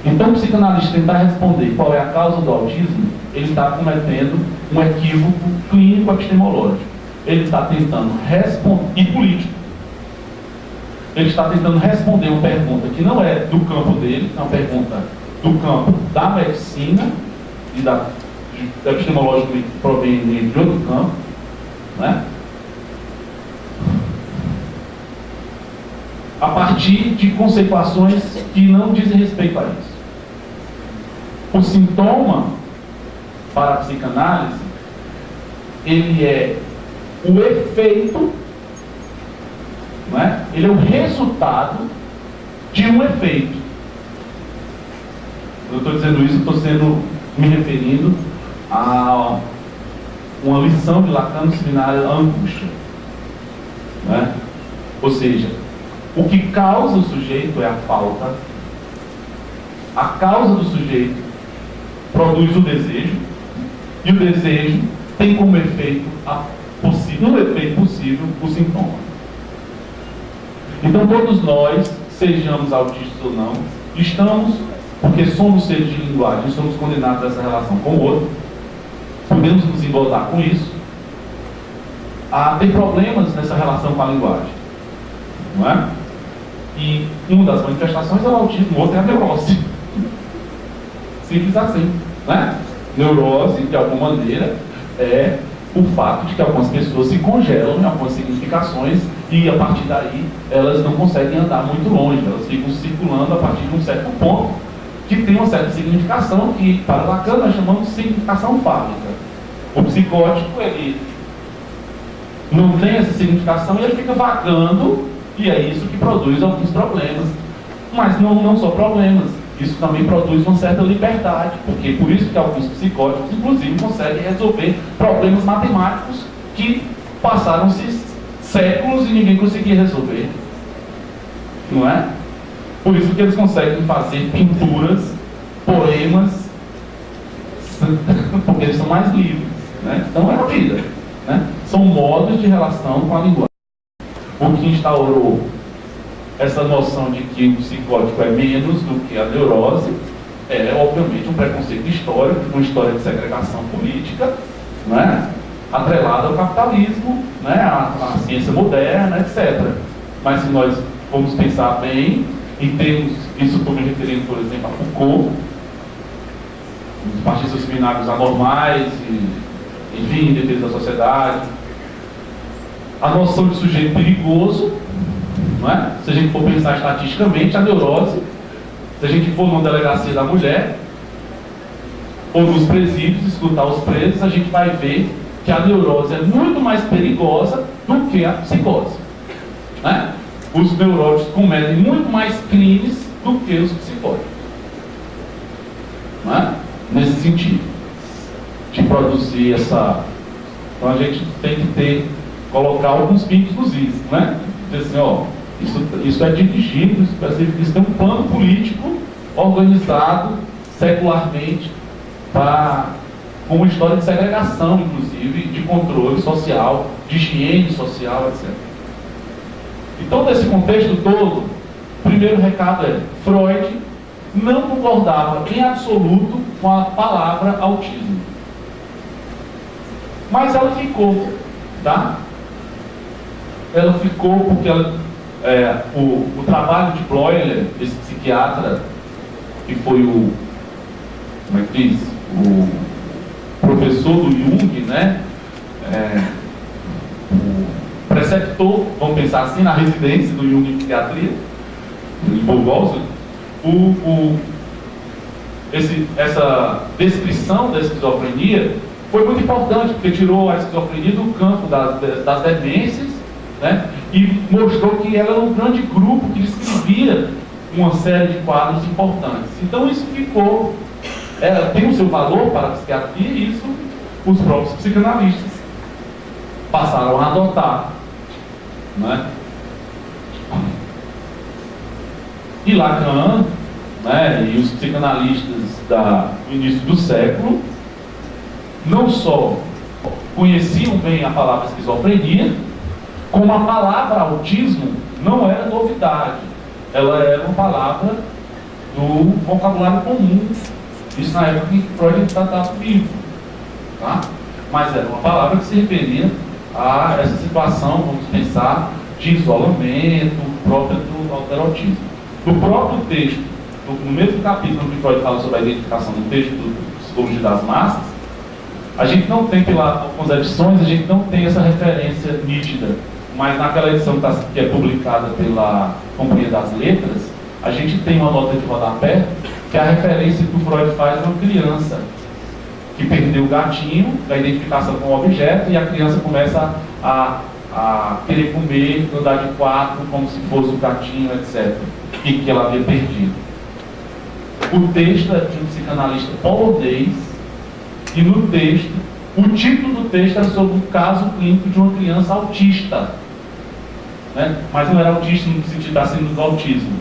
Então, o psicanalista tentar responder qual é a causa do autismo, ele está cometendo um equívoco clínico-epistemológico. Ele está tentando responder, e político. Ele está tentando responder uma pergunta que não é do campo dele, é uma pergunta do campo da medicina e da epistemológica que provém de outro campo, né? A partir de conceituações que não dizem respeito a isso. O sintoma, para a psicanálise, ele é o efeito, não é? Ele é o resultado de um efeito. Eu estou dizendo isso, estou me referindo a uma lição de Lacan no seminário A Angústia, não é? Ou seja, o que causa o sujeito é a falta, a causa do sujeito produz o desejo, e o desejo tem como efeito um efeito possível o sintoma. Então todos nós, sejamos autistas ou não, estamos, porque somos seres de linguagem, somos condenados a essa relação com o outro, podemos nos embodar com isso, a ter problemas nessa relação com a linguagem, não é? E uma das manifestações é o autismo, o outro é a neurose. Simples assim, né? Neurose, de alguma maneira, é o fato de que algumas pessoas se congelam em algumas significações e, a partir daí, elas não conseguem andar muito longe, elas ficam circulando a partir de um certo ponto que tem uma certa significação que, para Lacan, nós chamamos de significação fálica. O psicótico, ele não tem essa significação e ele fica vagando, e é isso que produz alguns problemas. Mas não só problemas, isso também produz uma certa liberdade, porque por isso que alguns psicóticos, inclusive, conseguem resolver problemas matemáticos que passaram-se séculos e ninguém conseguia resolver. Não é? Por isso que eles conseguem fazer pinturas, poemas, porque eles são mais livres, né? Então é a vida, né? São modos de relação com a linguagem. O que instaurou essa noção de que o psicótico é menos do que a neurose é, obviamente, um preconceito histórico, uma história de segregação política, né? Atrelada ao capitalismo, né? à ciência moderna, etc. Mas se nós formos pensar bem, em termos, isso estou me referindo, por exemplo, a Foucault, os marxistas seminários anormais, enfim, em defesa da sociedade, a noção de sujeito perigoso, não é? Se a gente for pensar estatisticamente, a neurose, se a gente for numa delegacia da mulher, ou nos presídios, escutar os presos, a gente vai ver que a neurose é muito mais perigosa do que a psicose, né? Os neuróticos cometem muito mais crimes do que os psicóticos, não é? Nesse sentido, de produzir essa... Então a gente tem que colocar alguns pingos nos is, né? Dizer assim, ó, isso é dirigido, isso tem um plano político organizado secularmente com uma história de segregação, inclusive, de controle social, de higiene social, etc. Então, nesse contexto todo, o primeiro recado é: Freud não concordava em absoluto com a palavra autismo. Mas ela ficou, tá? Ela ficou porque o trabalho de Bleuler, esse psiquiatra, que foi o professor do Jung, né? O preceptor, vamos pensar assim, na residência do Jung em psiquiatria, em Burgos, essa descrição da esquizofrenia foi muito importante, porque tirou a esquizofrenia do campo das demências, né? E mostrou que ela era um grande grupo que descrevia uma série de quadros importantes. Então isso ficou, tem o seu valor para a psiquiatria, e isso os próprios psicanalistas passaram a adotar, né? E Lacan, né, e os psicanalistas do início do século não só conheciam bem a palavra esquizofrenia, como a palavra autismo não era novidade. Ela era uma palavra do vocabulário comum. Isso na época em que Freud estava vivo. Tá? Mas era uma palavra que se referia a essa situação, vamos pensar, de isolamento própria do alterotismo. No próprio texto, no mesmo capítulo que Freud fala sobre a identificação do texto do Psicologia das Massas, a gente não tem, pelas algumas edições, a gente não tem essa referência nítida, mas naquela edição que é publicada pela Companhia das Letras, a gente tem uma nota de rodapé, que é a referência que o Freud faz de uma criança que perdeu o gatinho, da identificação com o objeto, e a criança começa a querer comer, andar de quatro, como se fosse o gatinho, etc. E que ela havia perdido. O texto é de um psicanalista polonês, e no texto, o título do texto era sobre um caso clínico de uma criança autista, né? Mas não era autista no sentido da síndrome do autismo,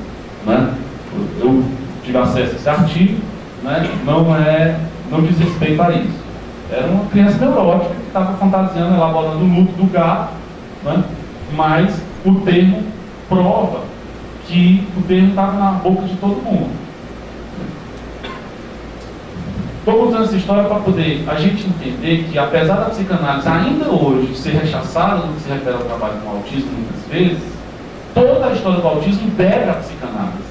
né? Eu tive acesso a esse artigo, né? Não diz respeito a isso. Era uma criança neurótica que estava fantasiando, elaborando o luto do gato, né? Mas o termo prova que o termo estava na boca de todo mundo. Estou contando essa história para poder a gente entender que, apesar da psicanálise ainda hoje ser rechaçada no que se refere ao trabalho com o autismo, muitas vezes, toda a história do autismo deve à psicanálise.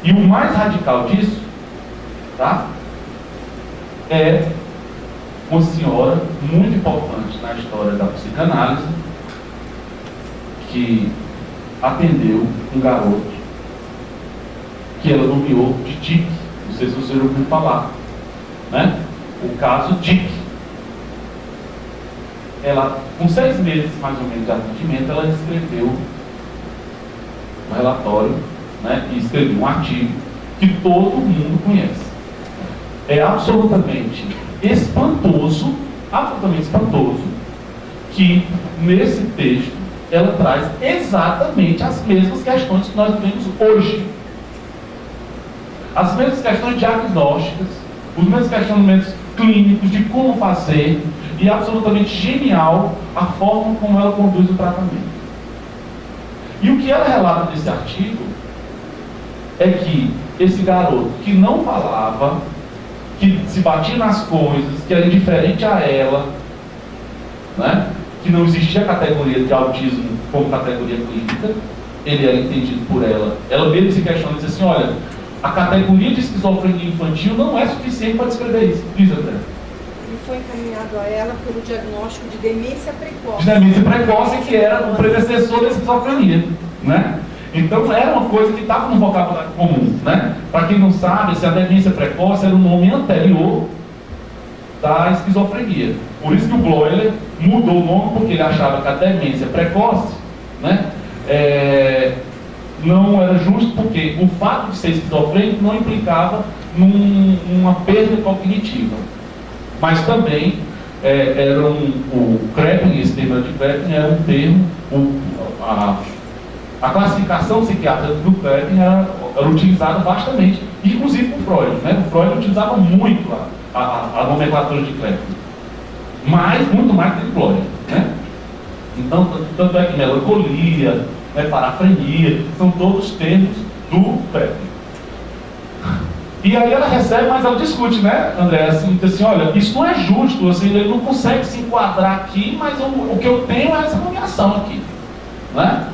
E o mais radical disso, tá, é uma senhora muito importante na história da psicanálise, que atendeu um garoto que ela nomeou de Dick. Não sei se vocês ouviram falar, né? O caso Dick. Ela, com 6 meses mais ou menos de atendimento, ela escreveu um relatório, né? E escreveu um artigo que todo mundo conhece. É absolutamente espantoso, que nesse texto ela traz exatamente as mesmas questões que nós vemos hoje. As mesmas questões diagnósticas, os mesmos questionamentos clínicos de como fazer, e é absolutamente genial a forma como ela conduz o tratamento. E o que ela relata nesse artigo é que esse garoto que não falava, que se batia nas coisas, que era indiferente a ela, né? Que não existia a categoria de autismo como categoria clínica, ele era entendido por ela. Ela mesmo se questiona e diz assim: olha, a categoria de esquizofrenia infantil não é suficiente para descrever isso. Diz, André. Ele foi encaminhado a ela pelo diagnóstico de demência precoce. De demência precoce, que era o predecessor da esquizofrenia, né? Então era uma coisa que estava no vocabulário comum, né? Para quem não sabe, a demência precoce era o nome anterior da esquizofrenia. Por isso que o Bloiler mudou o nome, porque ele achava que a demência precoce, né, não era justo, porque o fato de ser esquizofrênico não implicava numa perda cognitiva. Mas também o Krepin, esse termo de Krepin era um termo, a classificação psiquiátrica do Krepin era utilizada bastamente, inclusive por Freud, né? O Freud utilizava muito a nomenclatura de Krepin, muito mais que Bloiler, né? Então, tanto é que melancolia, né, parafrenia, são todos termos do Krepin. E aí ela recebe, mas ela discute, né, André, assim, diz assim: olha, isso não é justo, assim, ele não consegue se enquadrar aqui, mas o que eu tenho é essa nomeação aqui, né?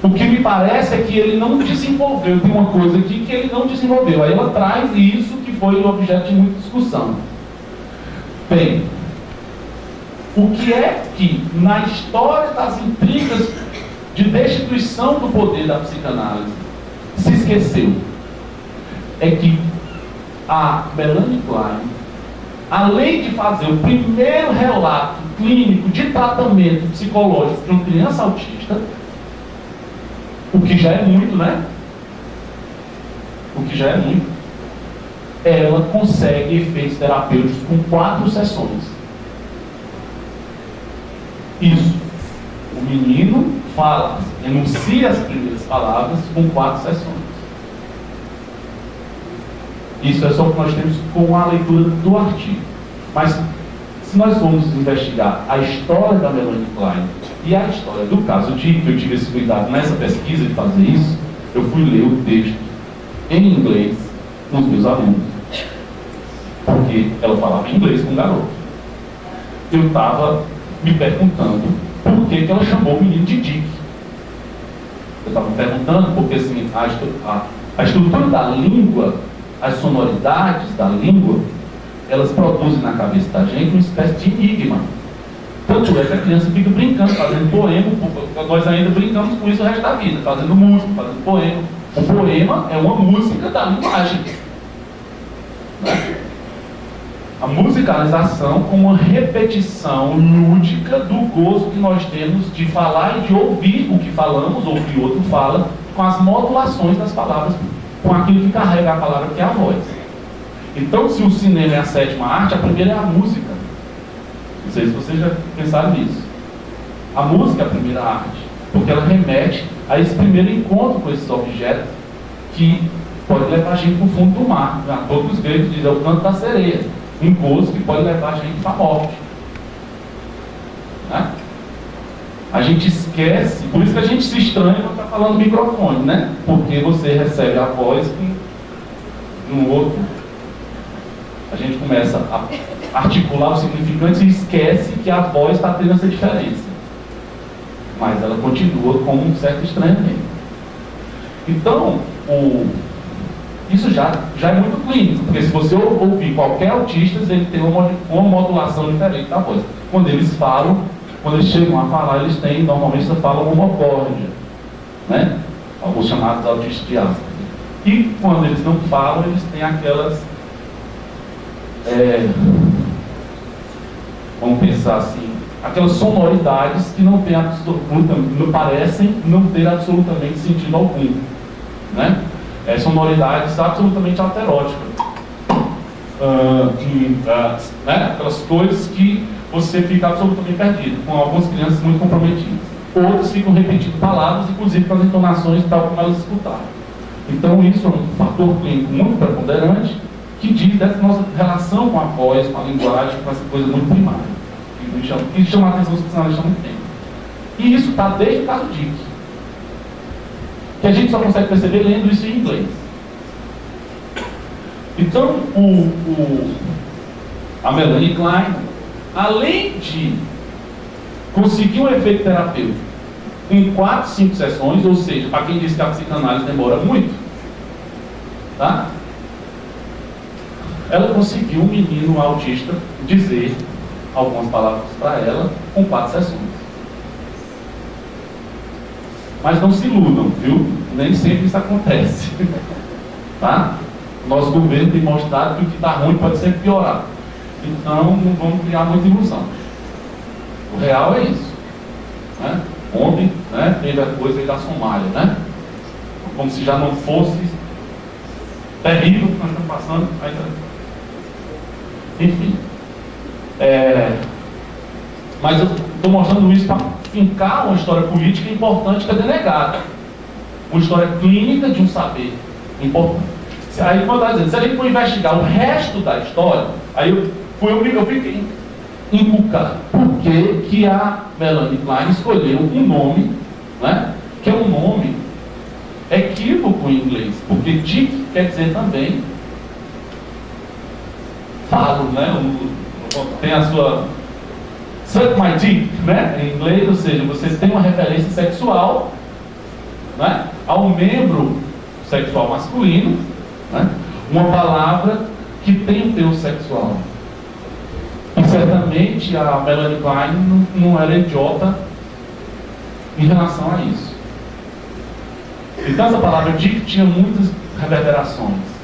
O que me parece é que ele não desenvolveu, tem uma coisa aqui que ele não desenvolveu. Aí ela traz isso, que foi objeto de muita discussão. Bem, o que é que na história das intrigas de destituição do poder da psicanálise se esqueceu? é que a Melanie Klein, além de fazer o primeiro relato clínico de tratamento psicológico de uma criança autista, o que já é muito, né? O que já é muito, ela consegue efeitos terapêuticos com 4 sessões. Isso. O menino fala, enuncia as primeiras palavras com 4 sessões. Isso é só o que nós temos com a leitura do artigo. Mas, se nós formos investigar a história da Melanie Klein e a história do caso Dick, que eu tive esse cuidado nessa pesquisa de fazer isso, eu fui ler o texto em inglês com os meus alunos. Porque ela falava inglês com o garoto. Eu estava me perguntando por que ela chamou o menino de Dick. Eu estava me perguntando porque assim, a estrutura da língua, as sonoridades da língua, elas produzem na cabeça da gente uma espécie de enigma. Tanto é que a criança fica brincando, fazendo poema, nós ainda brincamos com isso o resto da vida, fazendo música, fazendo poema. O poema é uma música da linguagem. Né? A musicalização como uma repetição lúdica do gozo que nós temos de falar e de ouvir o que falamos ou o que o outro fala, com as modulações das palavras, com aquilo que carrega a palavra, que é a voz. Então, se o cinema é a 7ª arte, a primeira é a música. Não sei se vocês já pensaram nisso. A música é a primeira arte, porque ela remete a esse primeiro encontro com esses objetos que pode levar a gente para o fundo do mar. Todos os gregos dizem, é o canto da sereia. Um gozo que pode levar a gente para a morte. Né? A gente esquece, por isso que a gente se estranha quando está falando no microfone, né? Porque você recebe a voz no outro. A gente começa a articular os significantes e esquece que a voz está tendo essa diferença. Mas ela continua com um certo estranhamento. Então, isso já é muito clínico, porque se você ouvir qualquer autista, ele tem uma modulação diferente da voz. Quando eles falam, quando eles chegam a falar, eles têm, normalmente, eles falam homocórdia, né? Alguns chamados autistas de Asperger. E quando eles não falam, eles têm aquelas, vamos pensar assim, aquelas sonoridades que não parecem não ter absolutamente sentido algum, né? Sonoridades absolutamente alteróticas, né? Aquelas coisas que você fica absolutamente perdido, com algumas crianças muito comprometidas. Outras ficam repetindo palavras, inclusive com as entonações tal como elas escutaram. Então isso é um fator clínico muito preponderante que diz dessa nossa relação com a voz, com a linguagem, com essa coisa muito primária, que chama a atenção dos psicanalistas há muito tempo. E isso está desde o caso Dick, que a gente só consegue perceber lendo isso em inglês. Então, a Melanie Klein, além de conseguir um efeito terapêutico em 4, 5 sessões, ou seja, para quem diz que a psicanálise demora muito, tá? Ela conseguiu um menino autista dizer algumas palavras para ela com 4 sessões. Mas não se iludam, viu? Nem sempre isso acontece. Tá? Nosso governo tem mostrado que o que está ruim pode sempre piorar. Então, não vamos criar muita ilusão. O real é isso. Né? Ontem, né, teve a coisa aí da Somália, né? Como se já não fosse terrível o que nós estamos passando. Enfim. Mas eu estou mostrando isso para fincar uma história política importante que é denegada. Uma história clínica de um saber importante. Aí, como eu estava dizendo, se a gente for investigar o resto da história, aí eu fiquei inculcado. Por que a Melanie Klein escolheu um nome, né, que é um nome equívoco em inglês? Porque Dick quer dizer também falo, né? Tem a sua suck my dick, né? Em inglês, ou seja, você tem uma referência sexual, né, ao membro sexual masculino, né? Uma palavra que tem um teor sexual. E certamente a Melanie Klein não era idiota em relação a isso. Então essa palavra dick tinha muitas reverberações.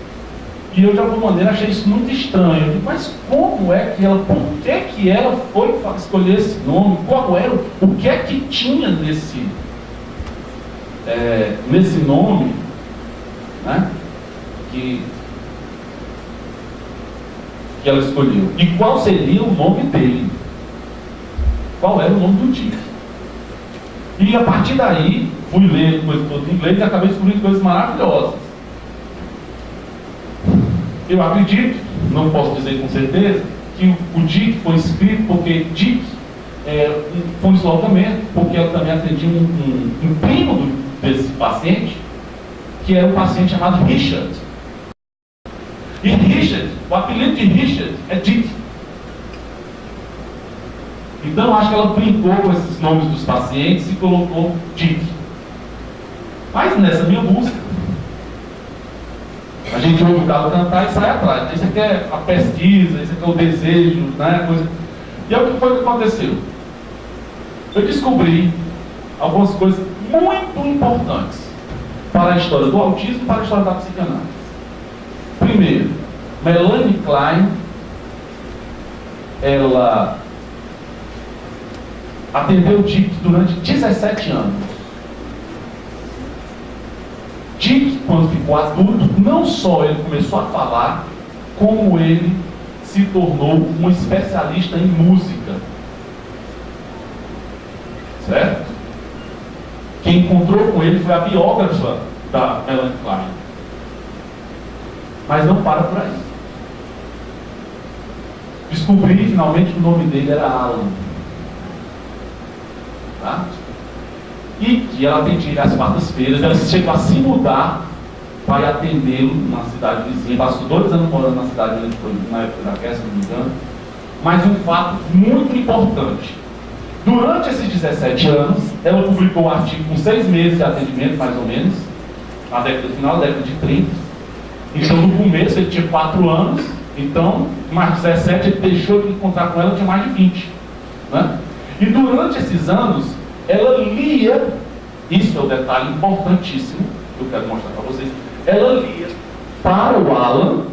E eu, de alguma maneira, achei isso muito estranho. Eu digo, mas como é que ela, por que ela foi escolher esse nome? Qual era, o que é que tinha nesse nome, né, que ela escolheu? E qual seria o nome dele? Qual era o nome do Dick? E a partir daí, fui ler coisas todas em inglês e acabei descobrindo coisas maravilhosas. Eu acredito, não posso dizer com certeza, que o Dick foi escrito porque Dick foi um deslocamento, porque ela também atendia um primo desse paciente, que era um paciente chamado Richard. E Richard, o apelido de Richard é Dick. Então acho que ela brincou com esses nomes dos pacientes e colocou Dick. Mas nessa minha busca, a gente ouve o galo cantar e sai atrás. Isso aqui é a pesquisa, isso aqui é o desejo, né? Coisa. E é o que foi que aconteceu. Eu descobri algumas coisas muito importantes para a história do autismo e para a história da psicanálise. Primeiro, Melanie Klein, ela atendeu Dick durante 17 anos. Dick, quando ficou adulto, não só ele começou a falar, como ele se tornou um especialista em música. Certo? Quem encontrou com ele foi a biógrafa da Melanie Klein. Mas não para por aí. Descobri finalmente que o nome dele era Alan. Tá? E que ela atendia às quartas-feiras, ela chegou a se mudar para atendê-lo na cidade vizinha. Passou 2 anos morando na cidade, na época da guerra, se não me engano. Mas um fato muito importante: durante esses 17 anos, ela publicou um artigo com 6 meses de atendimento, mais ou menos, na final da década de 30. Então, no começo, ele tinha 4 anos, então, mais 17, ele deixou de encontrar com ela, tinha mais de 20. Né? E durante esses anos, ela lia, isso é o detalhe importantíssimo que eu quero mostrar para vocês, ela lia para o Alan,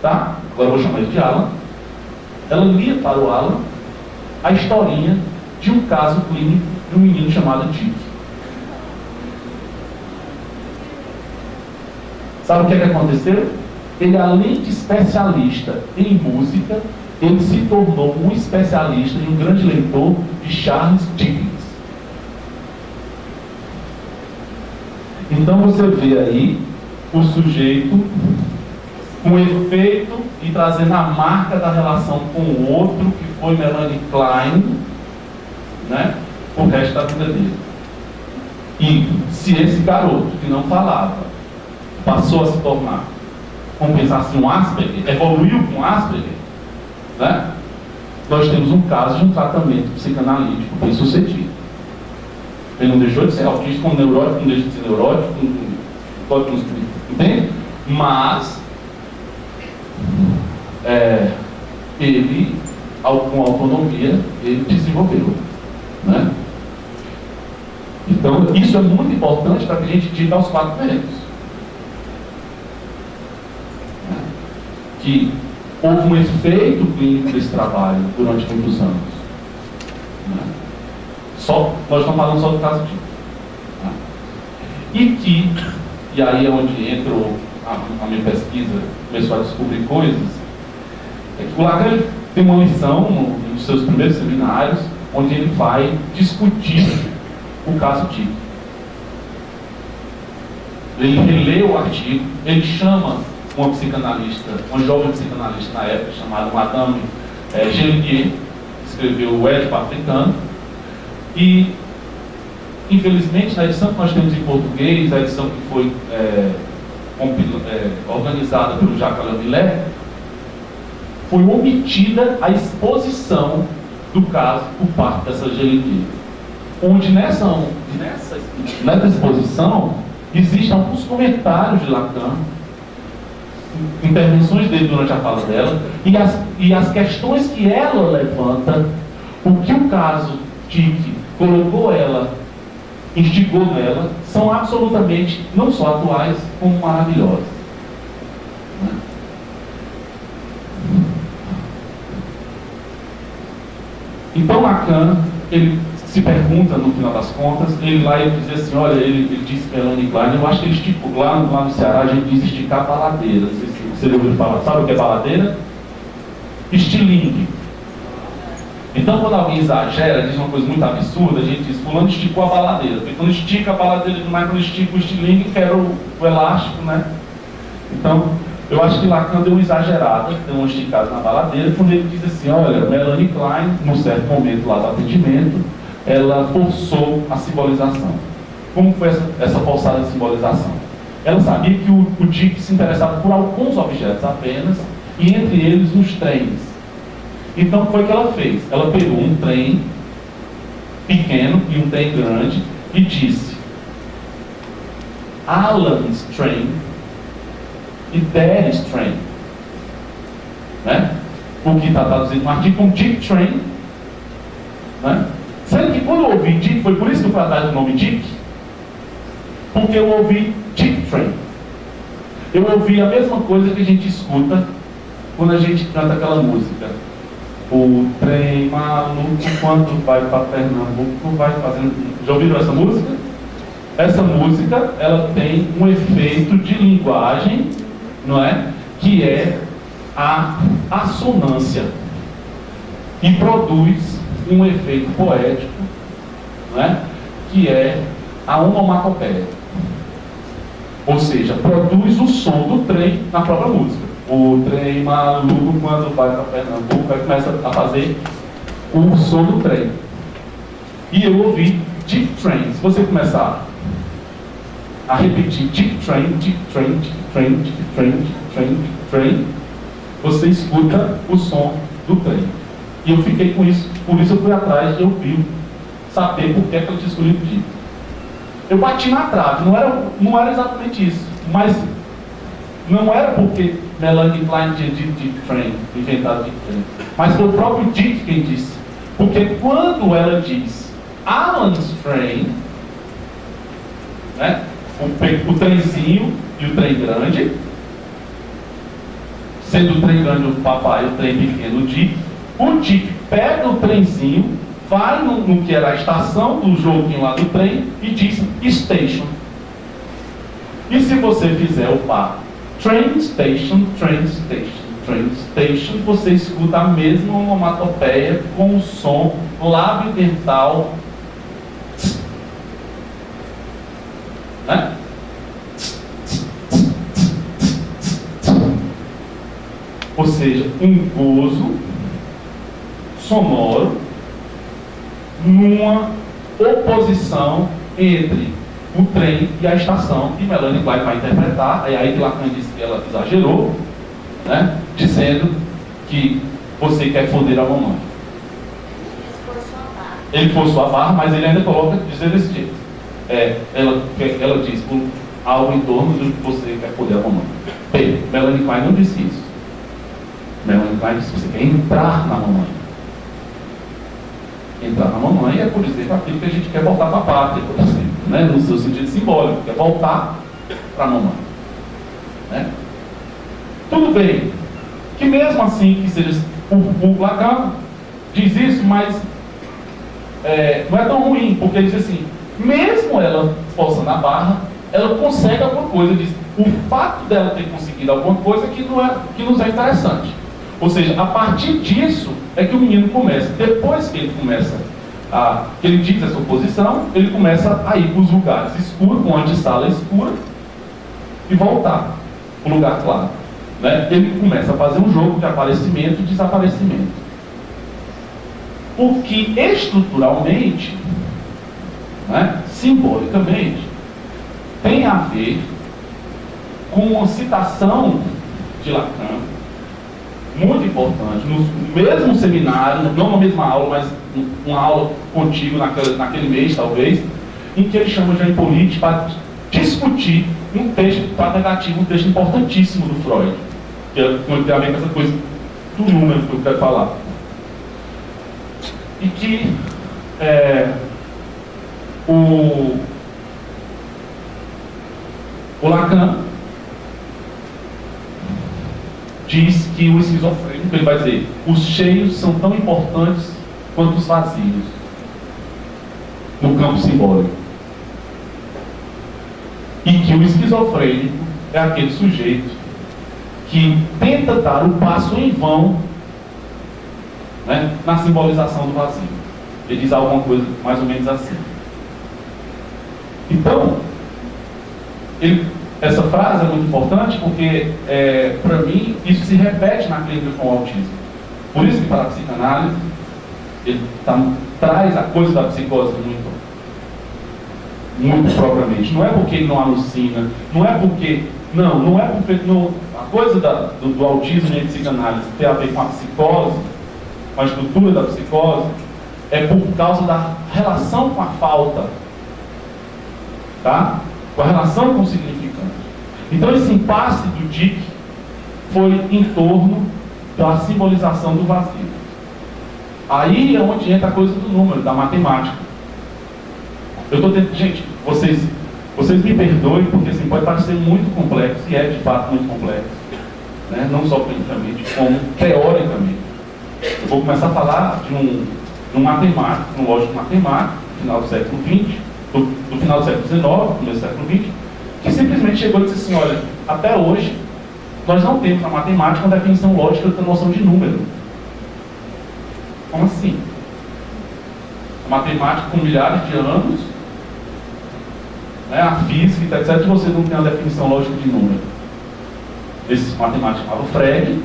tá? Agora eu vou chamar ele de Alan. Ela lia para o Alan a historinha de um caso clínico de um menino chamado Dick. Sabe o que aconteceu? Ele, além de especialista em música, ele se tornou um especialista e um grande leitor de Charles Dickens. Então você vê aí o sujeito com efeito e trazendo a marca da relação com o outro, que foi Melanie Klein, né, o resto da vida dele. E se esse garoto que não falava passou a se tornar, vamos pensar assim, um Asperger, evoluiu com Asperger, né, nós temos um caso de um tratamento psicanalítico bem sucedido. Ele não deixou de ser autista, com neurótico, não deixa de ser neurótico, entende? Mas ele, com autonomia, ele desenvolveu, né? Então, isso é muito importante para que a gente diga aos 4 ventos. Que houve um efeito clínico desse trabalho durante muitos anos. Né? Nós estamos falando só do caso de. E aí é onde entrou a minha pesquisa, começou a descobrir coisas. É que o Lacan tem uma lição nos seus primeiros seminários, onde ele vai discutir o caso de. Ele relê o artigo, ele chama uma psicanalista, uma jovem psicanalista na época, chamada Madame Gellier, que escreveu o Édipo Africano. E, infelizmente, na edição que nós temos em português, a edição que foi organizada pelo Jacques Alain Miller, foi omitida a exposição do caso por parte dessa Gellier. Onde nessa exposição existem alguns comentários de Lacan, intervenções dele durante a fala dela, e as questões que ela levanta, o que o caso Dick colocou ela, instigou nela, são absolutamente não só atuais, como maravilhosas. Então Lacan, ele se pergunta no final das contas, ele lá ele diz assim, olha, ele disse Melanie Klein, eu acho que ele esticou, lá no Ceará a gente diz esticar baladeira, não sei se você ouviu falar, sabe o que é baladeira? Estilingue. Então quando alguém exagera, diz uma coisa muito absurda, a gente diz, fulano esticou a baladeira, porque quando estica a baladeira demais, quando estica o estilingue, quebra o elástico, né? Então, eu acho que Lacan deu uma exagerada, deu uma esticada na baladeira, quando ele diz assim, olha, Melanie Klein, num certo momento lá do atendimento, ela forçou a simbolização. Como foi essa forçada simbolização? Ela sabia que o Dick se interessava por alguns objetos apenas, e entre eles os trens. Então, foi o que ela fez. Ela pegou um trem pequeno e um trem grande e disse Alan's Train e Daddy's Train, né? O que está traduzido no artigo como Dick Train, né? Sendo que quando eu ouvi Dick, foi por isso que eu fui atrás do nome Dick, porque eu ouvi Dick Train. Eu ouvi a mesma coisa que a gente escuta quando a gente canta aquela música. O trem maluco quando vai para Pernambuco vai fazendo... Já ouviram essa música? Essa música, ela tem um efeito de linguagem, não é? Que é a assonância. E produz um efeito poético, não é? Que é a onomatopeia. Ou seja, produz o som do trem na própria música. O trem maluco quando vai para Pernambuco, aí começa a fazer o som do trem. E eu ouvi Dick Train. Se você começar a repetir Dick Train, Dick Train, Dick Train, Dick Train, Dick Train, Dick Train, você escuta o som do trem. E eu fiquei com isso, por isso eu fui atrás de ouvir, saber por que eu tinha escolhido Dick. Eu bati na trave, não era exatamente isso, mas não era porque Melanie Klein tinha dito Dick Train, inventado Dick Train, mas foi o próprio Dick quem disse. Porque quando ela diz Alan's Train, né, o trenzinho e o trem grande, sendo o trem grande o papai e o trem pequeno o Dick pega o trenzinho, vai no que era a estação do joguinho lá do trem e diz station. E se você fizer o par train station, train station, train station, você escuta a mesma onomatopeia com o som lábio dental, né? Ou seja, um gozo sonoro numa oposição entre o trem e a estação, e Melanie Klein vai interpretar, é aí que Lacan disse que ela exagerou, né? Dizendo que você quer foder a mamãe. Ele forçou a barra, mas ele ainda coloca dizer desse jeito. Ela diz algo em torno do que você quer foder a mamãe. Bem, Melanie Klein não disse isso. Melanie Klein disse que você quer entrar na mamãe. Entrar na mamãe é por dizer aquilo que a gente quer voltar para a pátria, por exemplo, né? No seu sentido simbólico, quer voltar para a mamãe, né? Tudo bem, que mesmo assim que seja o Lacan diz isso, mas não é tão ruim, porque ele diz assim, mesmo ela forçando a barra, ela consegue alguma coisa. Ele diz, o fato dela ter conseguido alguma coisa que nos é interessante. Ou seja, a partir disso é que o menino começa. Depois que ele começa que ele diz essa oposição, ele começa a ir para os lugares escuros, com a antessala escura, e voltar para o lugar claro, né? Ele começa a fazer um jogo de aparecimento e desaparecimento. O que estruturalmente, né, simbolicamente, tem a ver com uma citação de Lacan muito importante, no mesmo seminário, não na mesma aula, mas uma aula contigo naquele mês, talvez, em que ele chama Jean Hippolyte para discutir um texto negativo, um texto importantíssimo do Freud, que tem a ver com essa coisa do número que eu quero falar. E que o Lacan diz que o esquizofrênico, ele vai dizer, os cheios são tão importantes quanto os vazios no campo simbólico. E que o esquizofrênico é aquele sujeito que tenta dar o passo em vão, né, na simbolização do vazio. Ele diz alguma coisa mais ou menos assim. Então, essa frase é muito importante porque, para mim, isso se repete na clínica com o autismo. Por isso que para a psicanálise, ele traz a coisa da psicose muito propriamente. Não é porque ele não alucina, não é porque a coisa do autismo e a psicanálise tem a ver com a psicose, com a estrutura da psicose, é por causa da relação com a falta, tá? Com a relação com o significante. Então esse impasse do Dick foi em torno da simbolização do vazio. Aí é onde entra a coisa do número, da matemática. Eu estou tentando, gente, vocês me perdoem, porque assim, pode parecer muito complexo, e é de fato muito complexo, né? Não só clinicamente, como teoricamente. Eu vou começar a falar de um matemático, um lógico matemático, no final do século XX, do final do século XIX, começo do século XX, que simplesmente chegou e disse assim: olha, até hoje, nós não temos na matemática uma definição lógica da noção de número. Como assim? A matemática com milhares de anos, né, a física, etc., vocês não têm uma definição lógica de número. Esse matemático chamava Frege,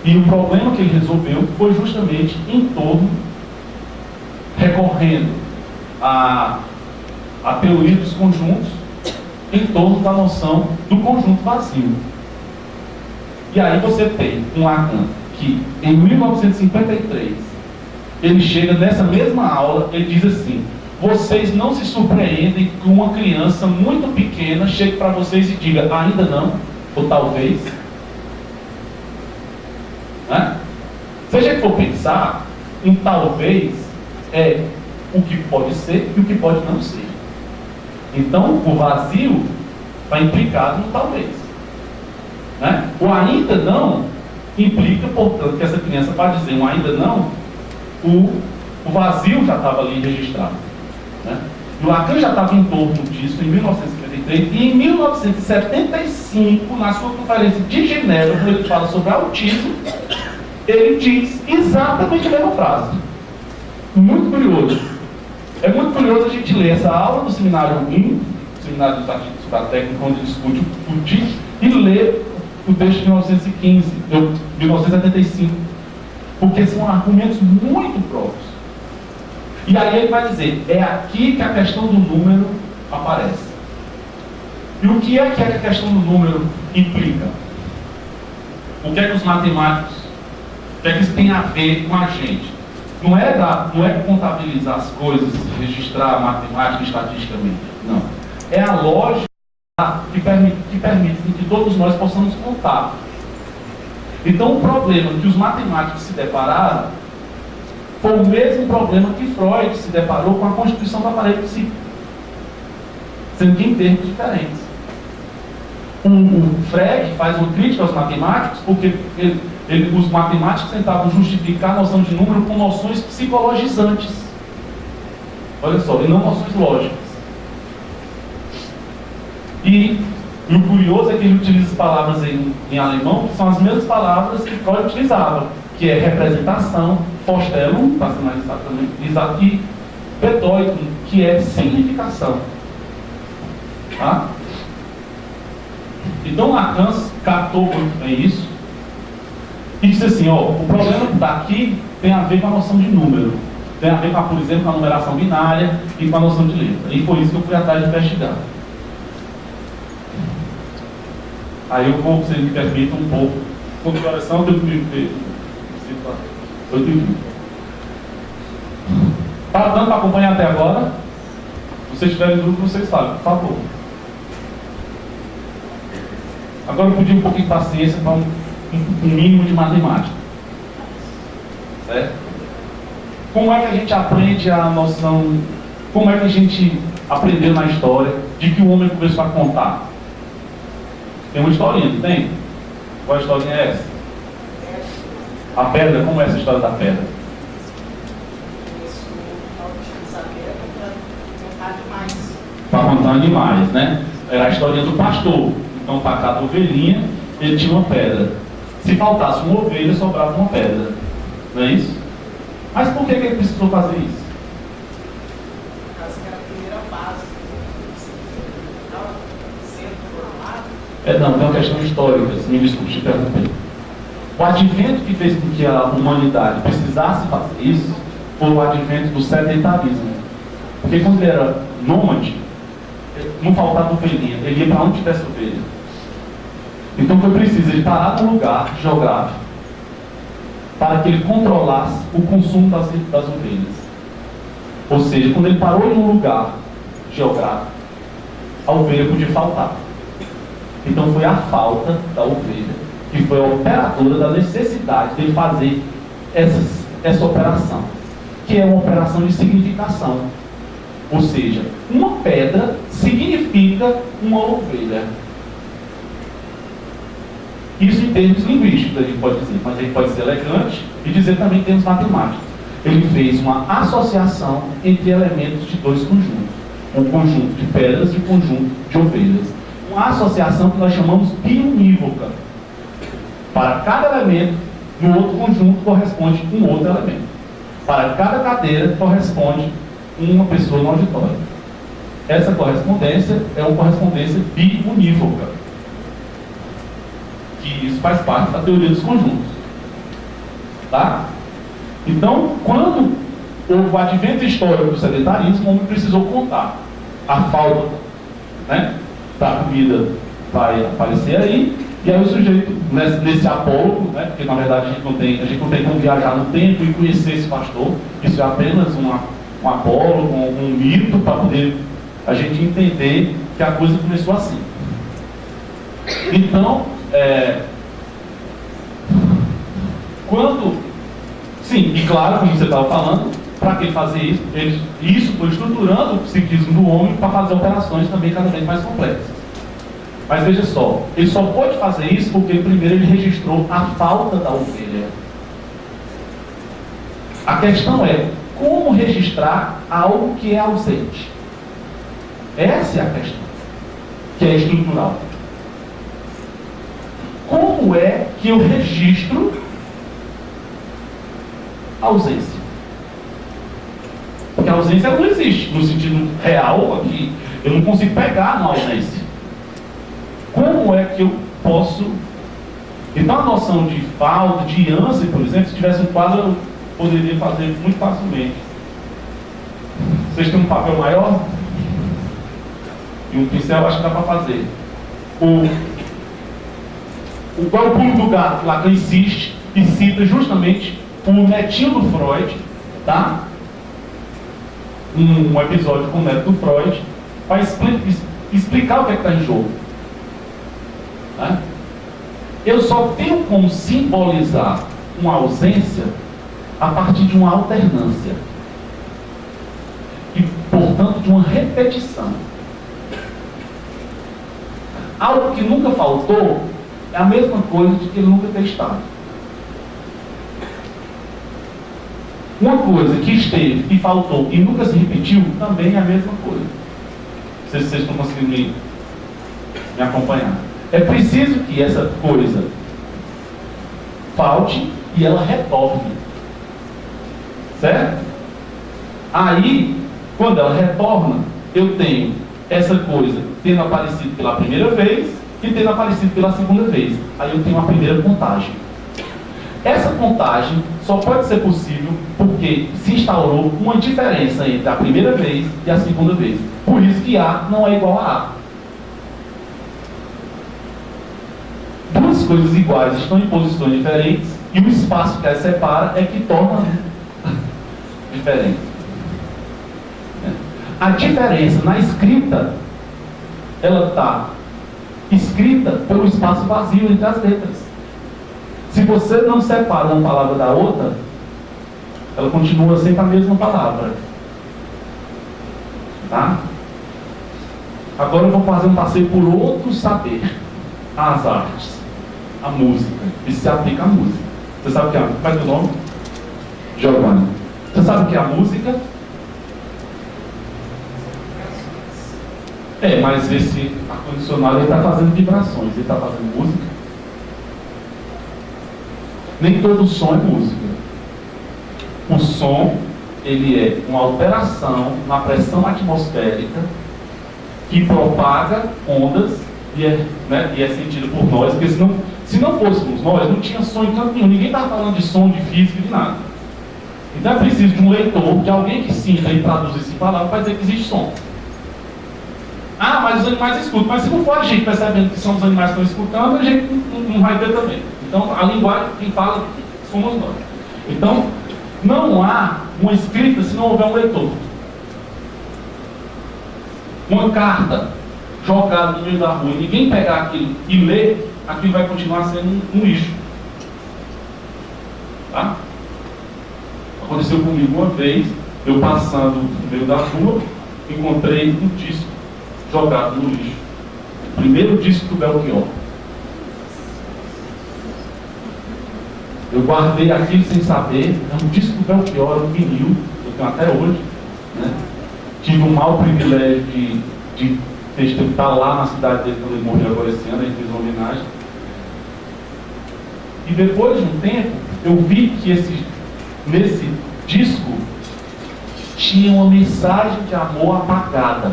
e o problema que ele resolveu foi justamente em torno, recorrendo à teoria dos conjuntos, em torno da noção do conjunto vazio. E aí você tem um Lacan que, em 1953, ele chega nessa mesma aula, ele diz assim: vocês não se surpreendem que uma criança muito pequena chegue para vocês e diga ainda não, ou talvez. Né? Se a gente for pensar, um talvez é o que pode ser e o que pode não ser. Então, o vazio está implicado no talvez. Né? O ainda não implica, portanto, que essa criança, para dizer um ainda não, o vazio já estava ali registrado. Né? E o Lacan já estava em torno disso em 1953, e em 1975, na sua conferência de Genebra, quando ele fala sobre autismo, ele diz exatamente a mesma frase. Muito curioso. É muito curioso a gente ler essa aula do seminário 1, seminário dos artigos da técnica, onde ele discute o Dick, e ler o texto de 1975, porque são argumentos muito próprios. E aí ele vai dizer: é aqui que a questão do número aparece. E o que é que a questão do número implica? O que é que os matemáticos, o que é que isso tem a ver com a gente? Não é contabilizar as coisas, registrar matemática e estatisticamente. Não. É a lógica que permite que todos nós possamos contar. Então o problema que os matemáticos se depararam foi o mesmo problema que Freud se deparou com a constituição do aparelho psíquico, sendo que em termos diferentes. O Frege faz uma crítica aos matemáticos porque os matemáticos tentavam justificar a noção de número com noções psicologizantes. Olha só, e não noções lógicas. E o curioso é que ele utiliza as palavras em alemão, que são as mesmas palavras que Freud utilizava, que é representação, Vorstellung, para ser mais exato, e Bedeutung, que é significação. Tá? Então Lacan captou muito bem isso e disse assim: ó, o problema daqui tem a ver com a noção de número, tem a ver com, por exemplo, com a numeração binária e com a noção de letra. E foi isso que eu fui atrás de investigar. Aí eu vou, se me permita, um pouco de oração, eu tenho que 8h20. Tá dando para acompanhar até agora? Se vocês tiverem dúvida, vocês falam, por favor. Agora eu pedi um pouquinho de paciência para um mínimo de matemática. Certo? Como é que a gente aprende a noção, como é que a gente aprendeu na história de que o homem começou a contar? Tem uma historinha, não tem? Qual historinha é essa? A pedra, como é essa história da pedra? Para matar animais, né? Era a história do pastor. Então, para cada ovelhinha, ele tinha uma pedra. Se faltasse uma ovelha, sobrava uma pedra. Não é isso? Mas por que ele precisou fazer isso? Porque era a primeira base. Estava sendo formado. Não, tem uma questão histórica, se me desculpe te interromper. O advento que fez com que a humanidade precisasse fazer isso foi o advento do sedentarismo. Porque quando ele era nômade, não faltava ovelhinha, ele ia para onde tivesse ovelha. Então foi preciso ele parar num lugar geográfico para que ele controlasse o consumo das ovelhas. Ou seja, quando ele parou em um lugar geográfico, a ovelha podia faltar. Então foi a falta da ovelha que foi a operadora da necessidade de fazer essa operação, que é uma operação de significação. Ou seja, uma pedra significa uma ovelha. Isso em termos linguísticos a gente pode dizer, mas a gente pode ser elegante e dizer também em termos matemáticos. Ele fez uma associação entre elementos de dois conjuntos. Um conjunto de pedras e um conjunto de ovelhas. Uma associação que nós chamamos biunívoca. Para cada elemento, no outro conjunto corresponde um outro elemento. Para cada cadeira corresponde uma pessoa no auditório. Essa correspondência é uma correspondência biunívoca. Que isso faz parte da teoria dos conjuntos. Tá? Então, quando houve o advento histórico do sedentarismo, o homem precisou contar a falta, né, da comida vai aparecer aí. E aí o sujeito, nesse apólogo, né, porque na verdade a gente não tem como viajar no tempo e conhecer esse pastor, isso é apenas um apólogo, um mito, para poder a gente entender que a coisa começou assim. Então, sim, e claro, como você estava falando, para que fazer isso? Isso foi estruturando o psiquismo do homem para fazer operações também cada vez mais complexas. Mas veja só, ele só pode fazer isso porque primeiro ele registrou a falta da ovelha. A questão é, como registrar algo que é ausente? Essa é a questão, que é estrutural. Como é que eu registro a ausência? Porque a ausência não existe no sentido real aqui. Eu não consigo pegar na ausência. Como é que eu posso... Então a noção de falta, de ânsia, por exemplo, se tivesse um quadro, eu poderia fazer muito facilmente. Vocês têm um papel maior? E um pincel, acho que dá para fazer. Qual é o pulo do gato? Lacan insiste e cita justamente o netinho do Freud, tá? Um episódio com o neto do Freud, para explicar o que é que está em jogo. Tá? Eu só tenho como simbolizar uma ausência a partir de uma alternância. E, portanto, de uma repetição. Algo que nunca faltou é a mesma coisa de que ele nunca ter estado. Uma coisa que esteve e faltou e nunca se repetiu também é a mesma coisa. Não sei se vocês estão conseguindo me acompanhar. É preciso que essa coisa falte e ela retorne. Certo? Aí, quando ela retorna, eu tenho essa coisa tendo aparecido pela primeira vez e tendo aparecido pela segunda vez. Aí eu tenho a primeira contagem. Essa contagem só pode ser possível porque se instaurou uma diferença entre a primeira vez e a segunda vez. Por isso que A não é igual a A. Duas coisas iguais estão em posições diferentes e o espaço que as separa é que torna diferente. A diferença na escrita, ela está escrita pelo espaço vazio entre as letras. Se você não separa uma palavra da outra, ela continua sempre a mesma palavra. Tá? Agora eu vou fazer um passeio por outro saber. As artes. A música. Isso se aplica à música. Você sabe o que é? Qual é o nome? Giovanni. Você sabe o que é a música? Mas esse ar-condicionado está fazendo vibrações, ele está fazendo música. Nem todo som é música. O som, ele é uma alteração na pressão atmosférica que propaga ondas e é sentido por nós, porque se não fôssemos nós, não tinha som em canto nenhum. Ninguém está falando de som, de física, de nada. Então é preciso de um leitor, de alguém que sinta e traduza isso em palavras para dizer que existe som. Mas os animais escutam. Mas se não for a gente percebendo que são os animais que estão escutando, a gente não vai ter também. Então a linguagem, quem fala somos nós. Então não há uma escrita se não houver um leitor. Uma carta jogada no meio da rua e ninguém pegar aquilo e ler, aquilo vai continuar sendo um lixo. Tá? Aconteceu comigo uma vez, eu passando no meio da rua, encontrei um disco jogado no lixo. O primeiro disco do Belchior. Eu guardei aquilo sem saber, é um disco do Belchior, um vinil, eu tenho até hoje, né? Tive o mau privilégio de estar lá na cidade dele quando ele morreu agora esse ano, a gente fez uma homenagem. E depois de um tempo, eu vi que nesse disco tinha uma mensagem de amor apagada.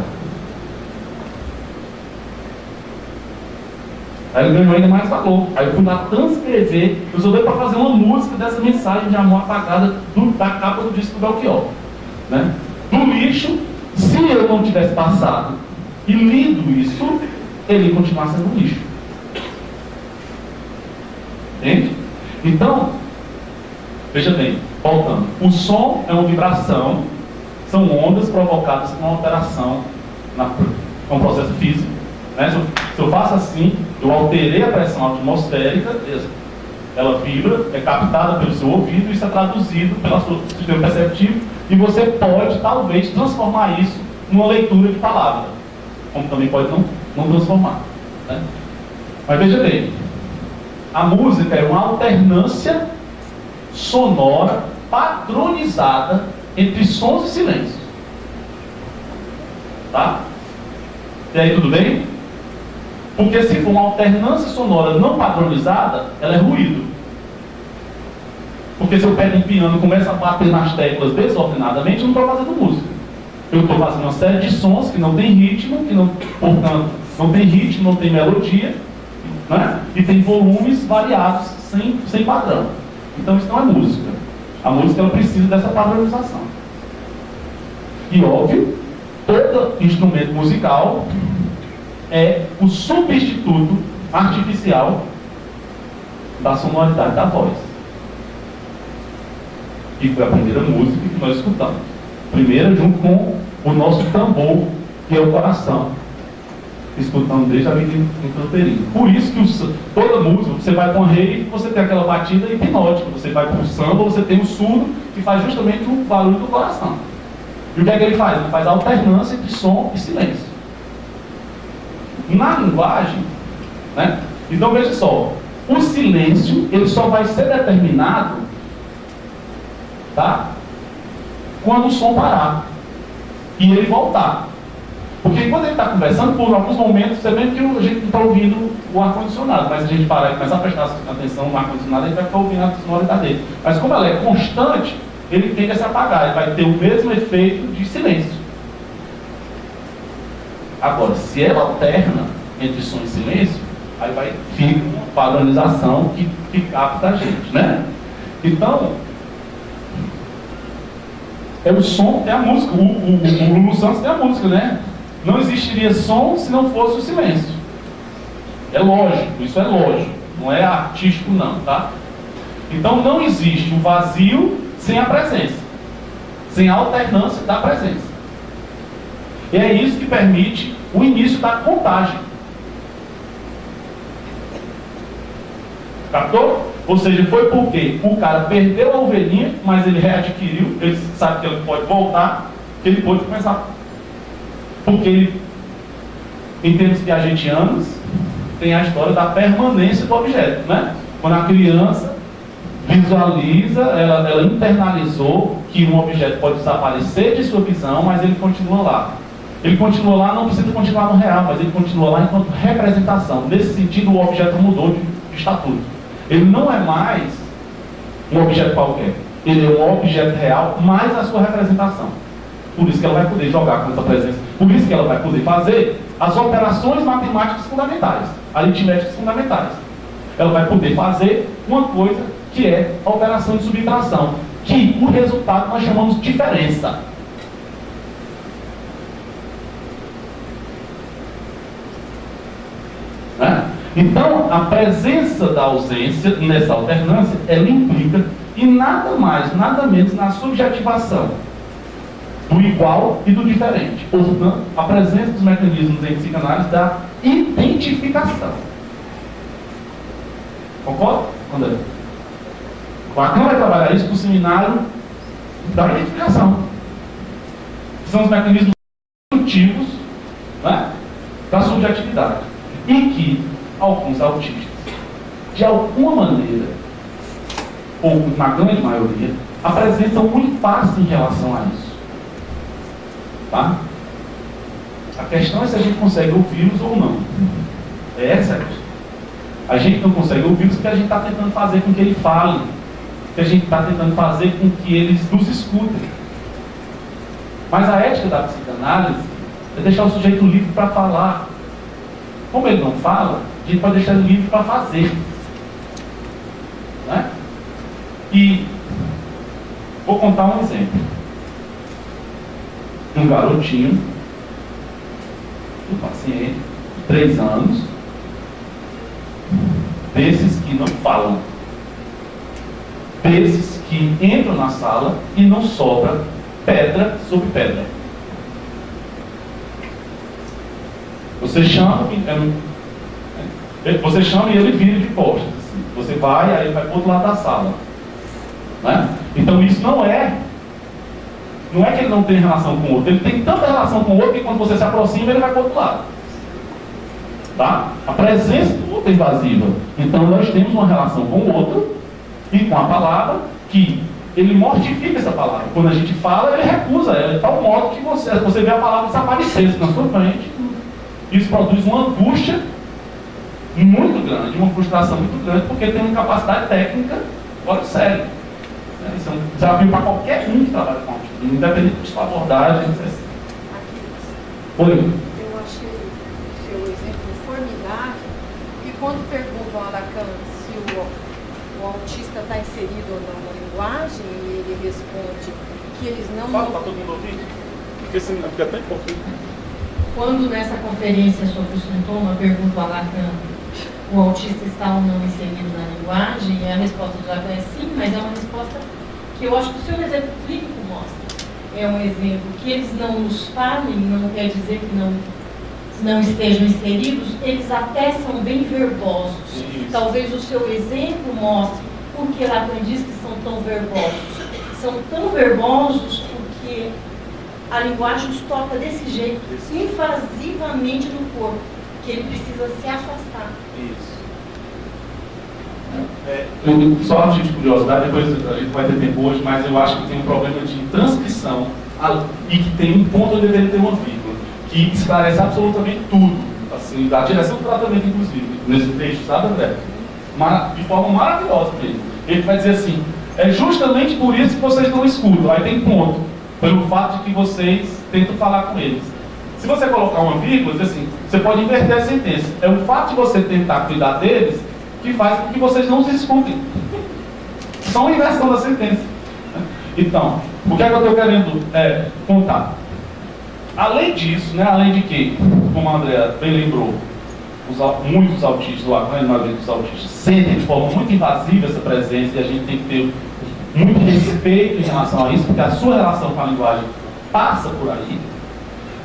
Aí ele ganhou ainda mais valor. Aí eu fui lá transcrever, eu só dei para fazer uma música dessa mensagem de amor apagada da capa do disco do Belchior. Né? Do lixo, se eu não tivesse passado e lido isso, ele ia continuar sendo um lixo. Entende? Então, veja bem, voltando. O som é uma vibração, são ondas provocadas por uma alteração, é um processo físico. Né? Se eu faço assim, eu alterei a pressão atmosférica, ela vibra, é captada pelo seu ouvido, isso é traduzido pelo seu sistema perceptivo, e você pode, talvez, transformar isso numa leitura de palavra, como também pode não transformar. Né? Mas veja bem, a música é uma alternância sonora padronizada entre sons e silêncios. Tá? E aí, tudo bem? Porque se for uma alternância sonora não padronizada, ela é ruído. Porque se eu pego um piano e começo a bater nas teclas desordenadamente, eu não estou fazendo música. Eu estou fazendo uma série de sons que não tem ritmo, portanto, não tem ritmo, não tem melodia, né? E tem volumes variados, sem padrão. Então isso não é música. A música ela precisa dessa padronização. E óbvio, todo instrumento musical é o substituto artificial da sonoridade da voz. Que foi a primeira música que nós escutamos. Primeira junto com o nosso tambor, que é o coração. Escutando desde a vida inteirinha. Por isso que toda música, você vai com a rave, você tem aquela batida hipnótica. Você vai com o samba, você tem o surdo, que faz justamente o barulho do coração. E o que é que ele faz? Ele faz a alternância entre som e silêncio. Na linguagem, né? Então veja só, o silêncio ele só vai ser determinado, tá? Quando o som parar e ele voltar. Porque quando ele está conversando, por alguns momentos, você vê que a gente não está ouvindo o ar-condicionado, mas a gente parar e começar a prestar atenção no ar-condicionado, a gente vai ficar ouvindo a sonoridade dele. Mas como ela é constante, ele tende a se apagar, ele vai ter o mesmo efeito de silêncio. Agora, se ela alterna entre som e silêncio, aí fica uma padronização que capta a gente, né? Então, o som é a música, o Lulu Santos tem a música, né? Não existiria som se não fosse o silêncio. É lógico, isso é lógico, não é artístico não, tá? Então não existe o vazio sem a presença, sem a alternância da presença. E é isso que permite o início da contagem. Captou? Ou seja, foi porque o cara perdeu a ovelhinha, mas ele readquiriu, ele sabe que ele pode voltar, que ele pode começar. Porque ele, em termos piagetianos, tem a história da permanência do objeto, né? Quando a criança visualiza, ela internalizou que um objeto pode desaparecer de sua visão, mas ele continua lá. Ele continua lá, não precisa continuar no real, mas ele continua lá enquanto representação. Nesse sentido, o objeto mudou de estatuto. Ele não é mais um objeto qualquer. Ele é um objeto real, mais a sua representação. Por isso que ela vai poder jogar com essa presença. Por isso que ela vai poder fazer as operações matemáticas fundamentais, aritméticas fundamentais. Ela vai poder fazer uma coisa que é a operação de subtração, que o resultado nós chamamos de diferença. Né? Então, a presença da ausência nessa alternância, ela implica em nada mais, nada menos na subjetivação do igual e do diferente. Portanto, a presença dos mecanismos em psicanálise da identificação. Concorda, André? O Lacan vai trabalhar isso no seminário da identificação. São os mecanismos construtivos, né, da subjetividade. E que alguns autistas, de alguma maneira, ou na grande maioria, apresentam um impasse em relação a isso. Tá? A questão é se a gente consegue ouvi-los ou não. Essa é a questão. A gente não consegue ouvi-los porque a gente está tentando fazer com que ele fale, que a gente está tentando fazer com que eles nos escutem. Mas a ética da psicanálise é deixar o sujeito livre para falar. Como ele não fala, a gente pode deixar ele livre para fazer. Né? E vou contar um exemplo. Um garotinho, um paciente, de 3 anos, desses que não falam, desses que entram na sala e não sobra pedra sobre pedra. Você chama e ele vira de costas. Você vai, aí ele vai para o outro lado da sala. Né? Então isso não é que ele não tem relação com o outro. Ele tem tanta relação com o outro que quando você se aproxima, ele vai para o outro lado. Tá? A presença do outro é invasiva. Então nós temos uma relação com o outro e com a palavra que ele mortifica essa palavra. Quando a gente fala, ele recusa ela de tal modo que você vê a palavra desaparecer na sua frente. Isso produz uma angústia muito grande, uma frustração muito grande, porque tem uma capacidade técnica fora de série. Isso é um desafio para qualquer um que trabalha com autismo, independente de sua abordagem. Oi. Eu achei o seu exemplo formidável, que quando perguntam a Lacan se o autista está inserido ou não na linguagem, e ele responde que eles não... Fala para todo mundo ouvir, porque é até importante. Quando nessa conferência sobre o sintoma pergunto a Lacan o autista está ou não inserido na linguagem, e a resposta do Lacan é sim, mas é uma resposta que eu acho que o seu exemplo clínico mostra. É um exemplo que eles não nos falem, não quer dizer que não estejam inseridos, eles até são bem verbosos. Isso. Talvez o seu exemplo mostre por que Lacan diz que são tão verbosos. São tão verbosos porque a linguagem os toca desse jeito, invasivamente no corpo, que ele precisa se afastar. Isso. Só a gente curiosidade, depois a gente vai ter tempo hoje, mas eu acho que tem um problema de transcrição e que tem um ponto onde deveria ter uma vírgula, que esclarece absolutamente tudo, assim, da direção do tratamento, inclusive, nesse texto, sabe, André? De forma maravilhosa mesmo. Ele vai dizer assim, é justamente por isso que vocês não escutam. Aí tem ponto, pelo fato de que vocês tentam falar com eles. Se você colocar uma vírgula, diz assim, você pode inverter a sentença. É o fato de você tentar cuidar deles que faz com que vocês não se escutem. Só uma inversão da sentença. Então, o que é que eu estou querendo contar? Além disso, né, além de que, como a Andrea bem lembrou, muitos autistas, ou a grande maioria dos autistas, sentem de forma muito invasiva essa presença, e a gente tem que ter muito respeito em relação a isso, porque a sua relação com a linguagem passa por aí,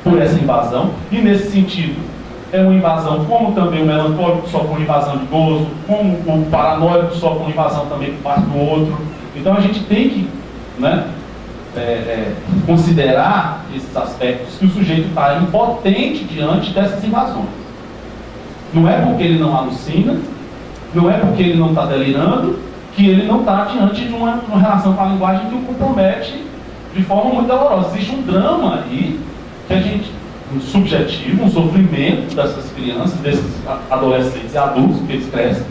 por essa invasão, e nesse sentido é uma invasão, como também o melancólico sofre uma invasão de gozo, como o paranoico sofre uma invasão também por parte do outro. Então a gente tem que, né, considerar esses aspectos que o sujeito está impotente diante dessas invasões. Não é porque ele não alucina, não é porque ele não está delirando, que ele não está diante de uma relação com a linguagem que o compromete de forma muito dolorosa. Existe um drama aí que a gente, subjetivo, um sofrimento dessas crianças, desses adolescentes e adultos que eles crescem,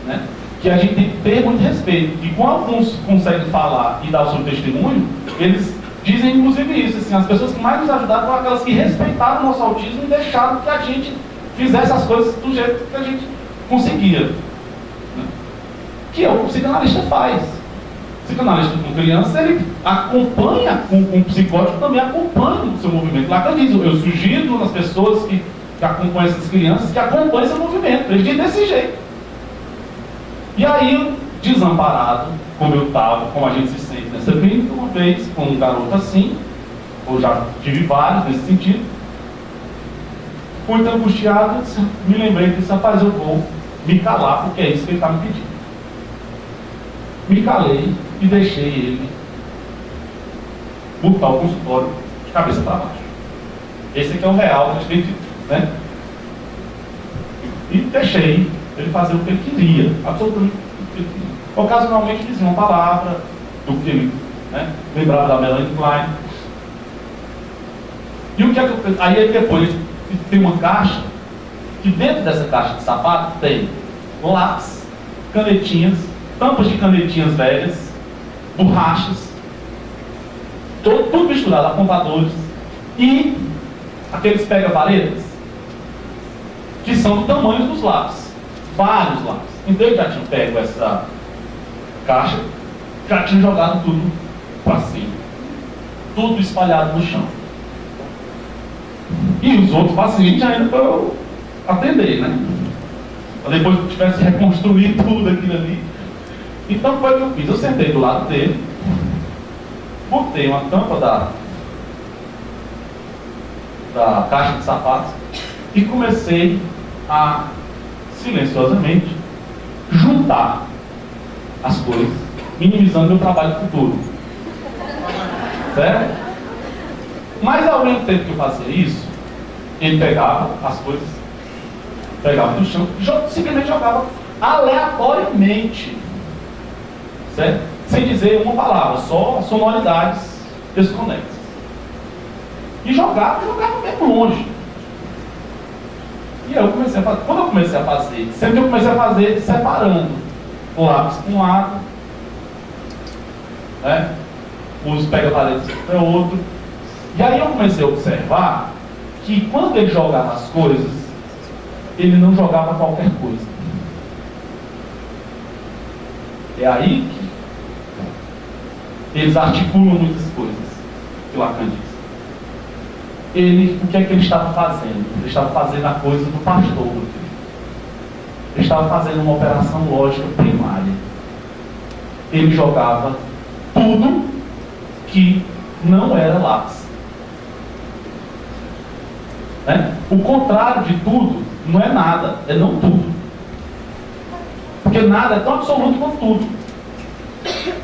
né? Que a gente tem que ter muito respeito. E quando alguns conseguem falar e dar o seu testemunho, eles dizem inclusive isso, assim, as pessoas que mais nos ajudaram foram aquelas que respeitaram o nosso autismo e deixaram que a gente fizesse as coisas do jeito que a gente conseguia, né? Que é o que o psicanalista faz. O psicanalista com criança, ele acompanha, com o psicótico também acompanha o seu movimento. Lá que eu digo, eu sugiro nas pessoas que acompanham essas crianças que acompanhem seu movimento. Ele diz desse jeito. E aí, desamparado, como eu estava, como a gente se sente nessa clínica, uma vez com um garoto assim, eu já tive vários nesse sentido, muito angustiado, me lembrei desse rapaz, eu vou me calar, porque é isso que ele está me pedindo. Me calei e deixei ele botar o consultório de cabeça para baixo. Esse aqui é o real, a gente tem que, né? E deixei ele fazer o que ele queria, absolutamente o que ele queria. Ocasionalmente dizia uma palavra do que ele, né, lembrava da Melanie Klein. E o que é que eu, aí depois tem uma caixa, que dentro dessa caixa de sapato tem lápis, canetinhas, tampas de canetinhas velhas, borrachas, tudo misturado, apontadores, e aqueles pega-varetas, que são do tamanho dos lápis, vários lápis. Então ele já tinha pego essa caixa, já tinha jogado tudo para cima, tudo espalhado no chão. E os outros pacientes ainda para eu atender, né? Para depois que tivesse reconstruído tudo aquilo ali. Então foi o que eu fiz. Eu sentei do lado dele, botei uma tampa da caixa de sapatos e comecei a silenciosamente juntar as coisas, minimizando meu trabalho futuro. Certo? Mas ao mesmo tempo que eu fazia isso, ele pegava as coisas, pegava do chão, simplesmente jogava aleatoriamente, certo? Sem dizer uma palavra, só sonoridades desconexas. E jogava mesmo longe. E aí eu comecei a fazer, quando eu comecei a fazer, sempre eu comecei a fazer separando o lápis para um lado, né? Os pega-varetas para o outro. E aí eu comecei a observar que quando ele jogava as coisas, ele não jogava qualquer coisa. É aí que eles articulam muitas coisas, que Lacan diz. O que é que ele estava fazendo? Ele estava fazendo a coisa do pastor. Ele estava fazendo uma operação lógica primária. Ele jogava tudo que não era lápis. Né? O contrário de tudo não é nada, é não tudo. Porque nada é tão absoluto quanto tudo.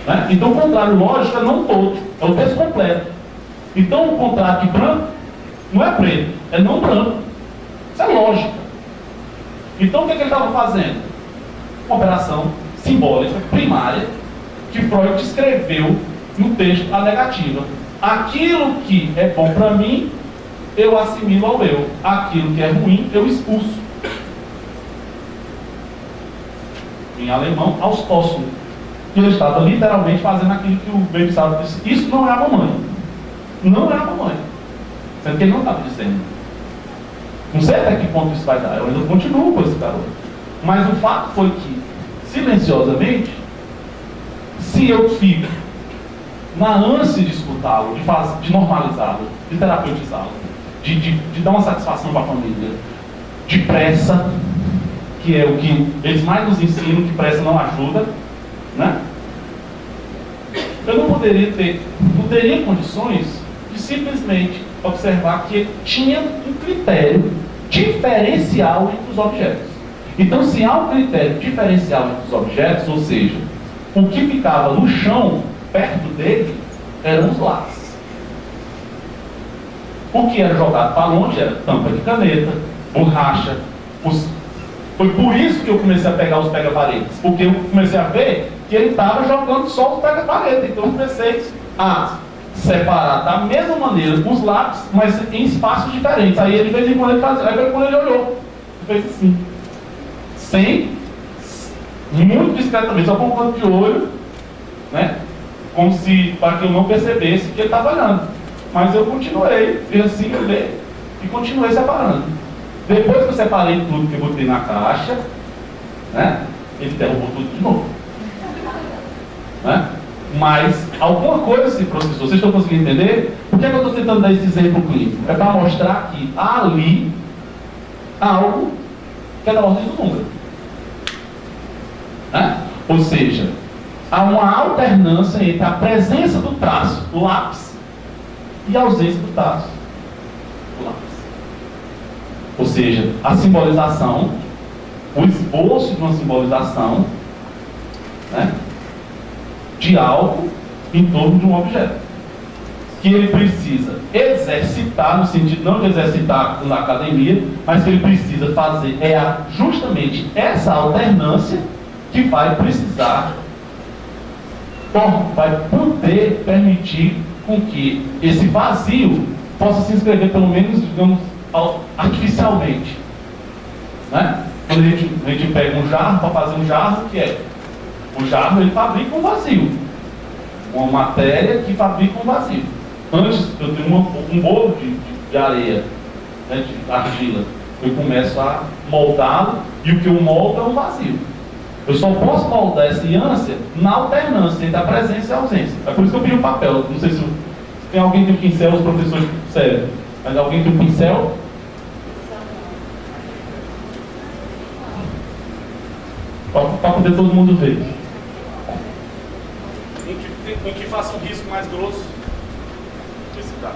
Né? Então o contrário lógico é não todo, é o texto completo. Então o contrário de branco não é preto, é não branco. Isso é lógica. Então o que ele estava fazendo? Uma operação simbólica, primária, que Freud descreveu no texto A Negativa. Aquilo que é bom para mim, eu assimilo ao eu. Aquilo que é ruim, eu expulso. Em alemão, Ausstoßung. E ele estava literalmente fazendo aquilo que o Baby Salvo disse. Isso não é a mamãe. Não é a mamãe. Sendo que ele não estava dizendo. Não sei até que ponto isso vai dar. Eu ainda continuo com esse garoto. Mas o fato foi que, silenciosamente, se eu fico na ânsia de escutá-lo, de normalizá-lo, de terapeutizá-lo, de dar uma satisfação para a família, de pressa, que é o que eles mais nos ensinam, que pressa não ajuda, né? Eu não teria condições de simplesmente observar que ele tinha um critério diferencial entre os objetos. Então, se há um critério diferencial entre os objetos, ou seja, o que ficava no chão, perto dele, eram os lápis. O que era jogado para longe era tampa de caneta, borracha. Foi por isso que eu comecei a pegar os pega-paredes, porque eu comecei a ver que ele estava jogando só os pega-paredes. Então eu comecei a separar da mesma maneira os lápis, mas em espaços diferentes. Aí ele, de vez em quando, ele fazia. Aí quando ele olhou, ele fez assim. Sem, muito discretamente, só com um canto de olho, né? Como se, para que eu não percebesse que ele estava olhando. Mas eu continuei, fiz assim, olhei, e continuei separando. Depois que eu separei tudo que eu botei na caixa, né? Ele derrubou tudo de novo. Né? Mas alguma coisa assim, professor, vocês estão conseguindo entender? Por que eu estou tentando dar esse exemplo clínico? É para mostrar que há ali algo que é da ordem do número. Né? Ou seja, há uma alternância entre a presença do traço, do lápis, e a ausência do traço, do lápis. Ou seja, a simbolização, o esboço de uma simbolização, né? De algo em torno de um objeto, que ele precisa exercitar, no sentido não de exercitar na academia, mas que ele precisa fazer justamente essa alternância que vai precisar, vai poder permitir com que esse vazio possa se inscrever, pelo menos, digamos, artificialmente. Né? Quando a gente pega um jarro para fazer um jarro, o que é? O jarro, ele fabrica um vazio. Uma matéria que fabrica um vazio. Antes, eu tenho um bolo de areia, né, de argila. Eu começo a moldá-lo e o que eu moldo é um vazio. Eu só posso moldar essa ânsia na alternância entre a presença e a ausência. É por isso que eu pedi um papel. Não sei se tem alguém que tem um pincel, os professores sério. Mas alguém tem um pincel? Para poder todo mundo ver. Um que faça um risco mais grosso. Esse dá.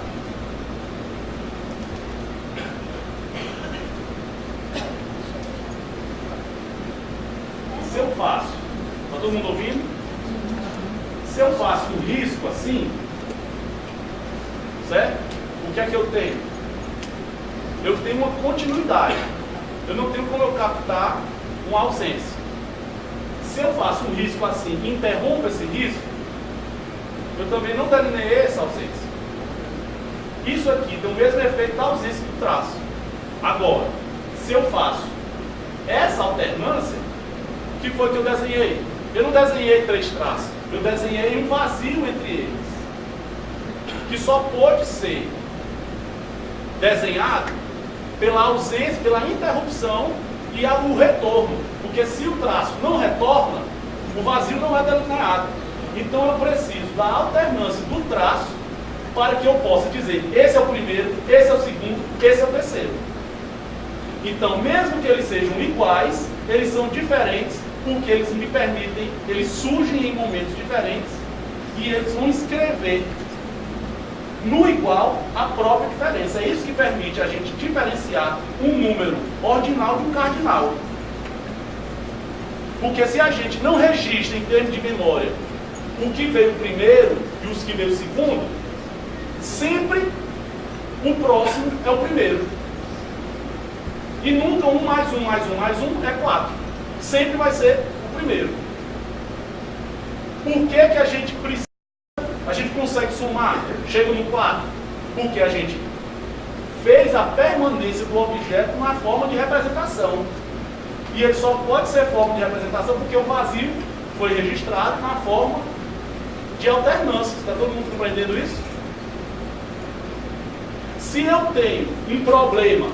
Se eu faço, está todo mundo ouvindo? Se eu faço um risco assim, certo? O que é que eu tenho? Eu tenho uma continuidade. Eu não tenho como eu captar uma ausência. Se eu faço um risco assim e interrompo esse risco, eu também não delineei essa ausência. Isso aqui tem o mesmo efeito da ausência do traço. Agora, se eu faço essa alternância, o que foi que eu desenhei? Eu não desenhei 3 traços, eu desenhei um vazio entre eles, que só pode ser desenhado pela ausência, pela interrupção e o retorno. Porque se o traço não retorna, o vazio não é delineado. Então eu preciso da alternância do traço para que eu possa dizer, esse é o primeiro, esse é o segundo, esse é o terceiro. Então, mesmo que eles sejam iguais, eles são diferentes porque eles me permitem, eles surgem em momentos diferentes e eles vão escrever no igual a própria diferença. É isso que permite a gente diferenciar um número ordinal de um cardinal. Porque se a gente não registra em termos de memória o que veio primeiro e os que veio segundo, sempre o próximo é o primeiro. E nunca 1 mais 1 mais 1 mais 1 é 4. Sempre vai ser o primeiro. Por que a gente precisa? A gente consegue somar, chega no 4, porque a gente fez a permanência do objeto na forma de representação. E ele só pode ser forma de representação porque o vazio foi registrado na forma de alternância. Está todo mundo compreendendo isso? Se eu tenho um problema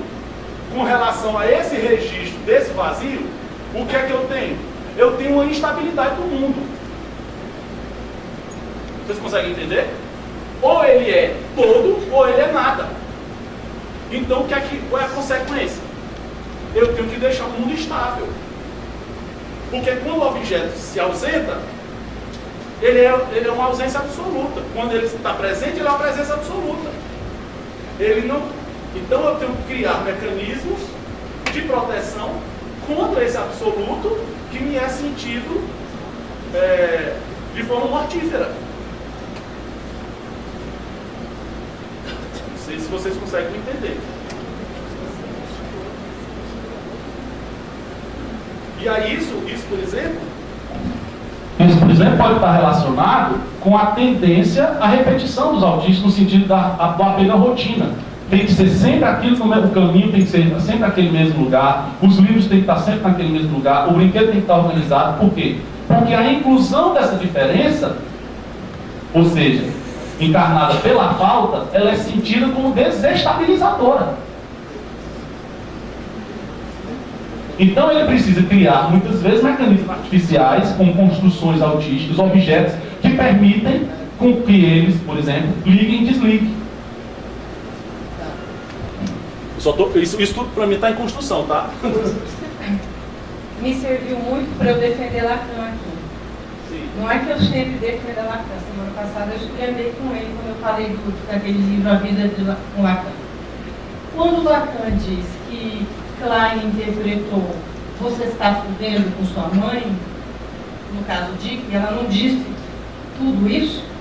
com relação a esse registro desse vazio, o que é que eu tenho? Eu tenho uma instabilidade do mundo. Vocês conseguem entender? Ou ele é todo, ou ele é nada. Então, qual é a consequência? Eu tenho que deixar o mundo estável. Porque quando o objeto se ausenta, ele é uma ausência absoluta. Quando ele está presente, ele é uma presença absoluta. Ele não... Então eu tenho que criar mecanismos de proteção contra esse absoluto que me é sentido de forma mortífera. Não sei se vocês conseguem entender. E aí isso, por exemplo, Isso, por exemplo, pode estar relacionado com a tendência à repetição dos autistas, no sentido do apego à rotina. Tem que ser sempre aquilo no mesmo caminho, tem que ser sempre naquele mesmo lugar, os livros têm que estar sempre naquele mesmo lugar, o brinquedo tem que estar organizado. Por quê? Porque a inclusão dessa diferença, ou seja, encarnada pela falta, ela é sentida como desestabilizadora. Então ele precisa criar, muitas vezes, mecanismos artificiais, como construções autísticas, objetos que permitem com que eles, por exemplo, liguem e desliguem. Isso tudo para mim está em construção, tá? Me serviu muito para eu defender Lacan aqui. Sim. Não é que eu sempre defenda Lacan. Semana passada eu escrevi com ele quando eu falei daquele livro A Vida com Lacan. Quando Lacan diz que Klein interpretou "você está fudendo com sua mãe", no caso Dick, ela não disse tudo isso.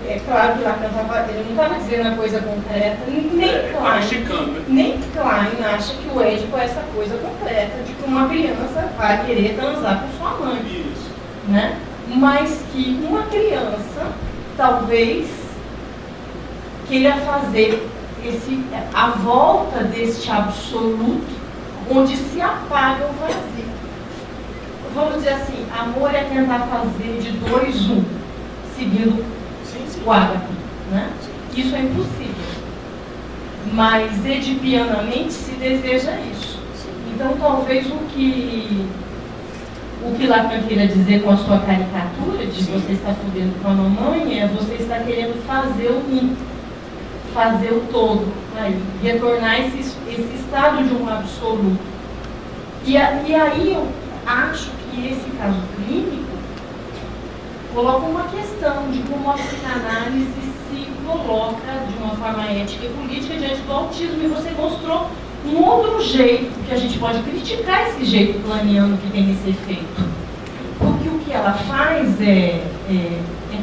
É claro que Lacan ele não estava dizendo a coisa concreta, nem Klein acha que o Édipo é essa coisa concreta de que uma criança vai querer transar com sua mãe. Isso. Né? Mas que uma criança talvez queira fazer a volta deste absoluto onde se apaga o vazio. Vamos dizer assim, amor é tentar fazer de 2 1, seguindo o ágape, né? Isso é impossível. Mas edipianamente se deseja isso. Então talvez o que Lacan queira dizer com a sua caricatura de você está fudendo com a mamãe é você está querendo fazer o todo, aí, retornar esse estado de um absoluto. E aí eu acho que esse caso clínico coloca uma questão de como a psicanálise se coloca de uma forma ética e política diante do autismo, e você mostrou um outro jeito que a gente pode criticar esse jeito planiano que tem esse efeito. Porque o que ela faz é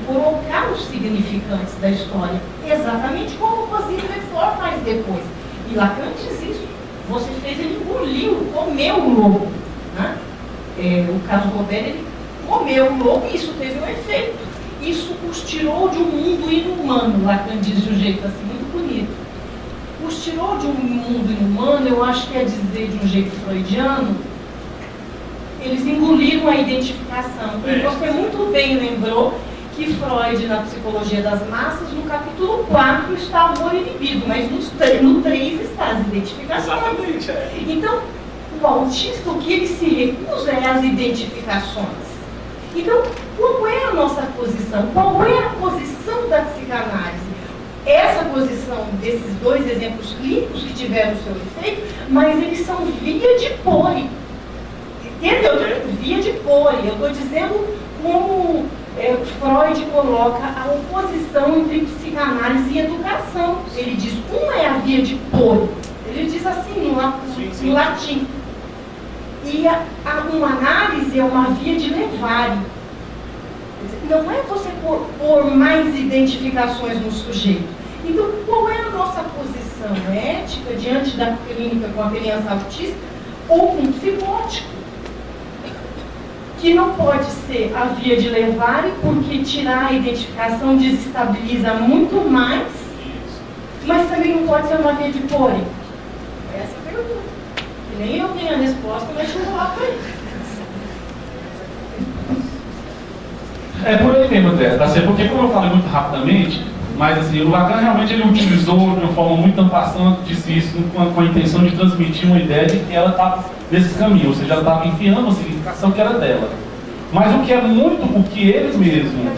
colocar os significantes da história, exatamente como o Cosimo Lefort faz depois. E Lacan diz isso. Você fez, ele engoliu, comeu o lobo. Né? O caso Robert, ele comeu o lobo e isso teve um efeito. Isso os tirou de um mundo inumano, Lacan diz de um jeito assim muito bonito. Os tirou de um mundo inumano, eu acho que é dizer de um jeito freudiano, eles engoliram a identificação. E você muito bem lembrou que Freud, na Psicologia das Massas, no capítulo 4 está amor e libido, mas no 3 está as identificações. Exatamente, Então, o autista, o que ele se recusa é as identificações. Então, qual é a nossa posição? Qual é a posição da psicanálise? Essa posição desses 2 exemplos clínicos que tiveram o seu efeito, mas eles são via de pôre. Entendeu? Via de pôre. Eu estou dizendo como Freud coloca a oposição entre psicanálise e educação. Ele diz, é a via de pôre. Ele diz assim no latim. E uma análise é uma via de levare. Não é você pôr mais identificações no sujeito. Então, qual é a nossa posição ética diante da clínica com a criança autista ou com um psicótico? Que não pode ser a via de levare, porque tirar a identificação desestabiliza muito mais, mas também não pode ser uma via de pôre. Essa é a pergunta. E nem eu tenho a resposta, mas eu vou lá para isso. É por aí mesmo, André. Porque, como eu falei muito rapidamente, mas assim, o Lacan realmente ele utilizou de uma forma muito ampassante, disse isso com a intenção de transmitir uma ideia de que ela estava nesse caminho, ou seja, ela estava enfiando a significação que era dela. Mas o que é muito, o que ele mesmo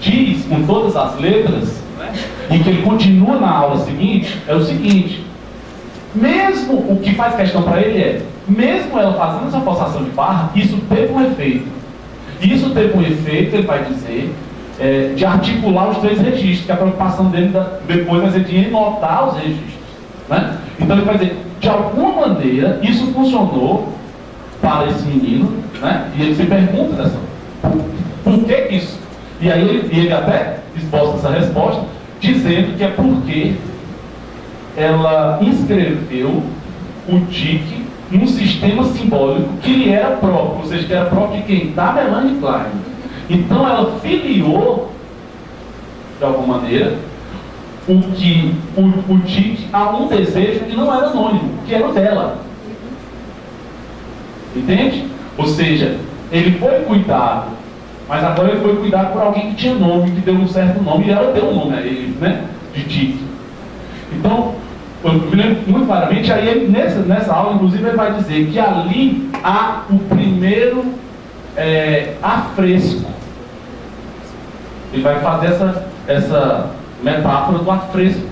diz com todas as letras, né, e que ele continua na aula seguinte, é o seguinte: mesmo o que faz questão para ele mesmo ela fazendo essa forçação de barra, isso teve um efeito. Isso teve um efeito, ele vai dizer, de articular os 3 registros, que a preocupação dele depois vai ser de anotar os registros. Né? Então ele vai dizer, de alguma maneira, isso funcionou para esse menino, né? E ele se pergunta por que isso? E aí ele até esboça essa resposta, dizendo que é porque ela inscreveu o Dick num sistema simbólico que lhe era próprio, ou seja, que era próprio de quem? Da Melanie Klein. Então ela filiou, de alguma maneira, o Tite a um desejo que não era anônimo, que era o dela. Entende? Ou seja, ele foi cuidado, mas agora ele foi cuidado por alguém que tinha nome, que deu um certo nome, e ela deu um nome a ele, né? De Tite. Então, eu me lembro muito claramente, aí ele, nessa aula, inclusive, ele vai dizer que ali há o primeiro afresco. Ele vai fazer essa metáfora do afresco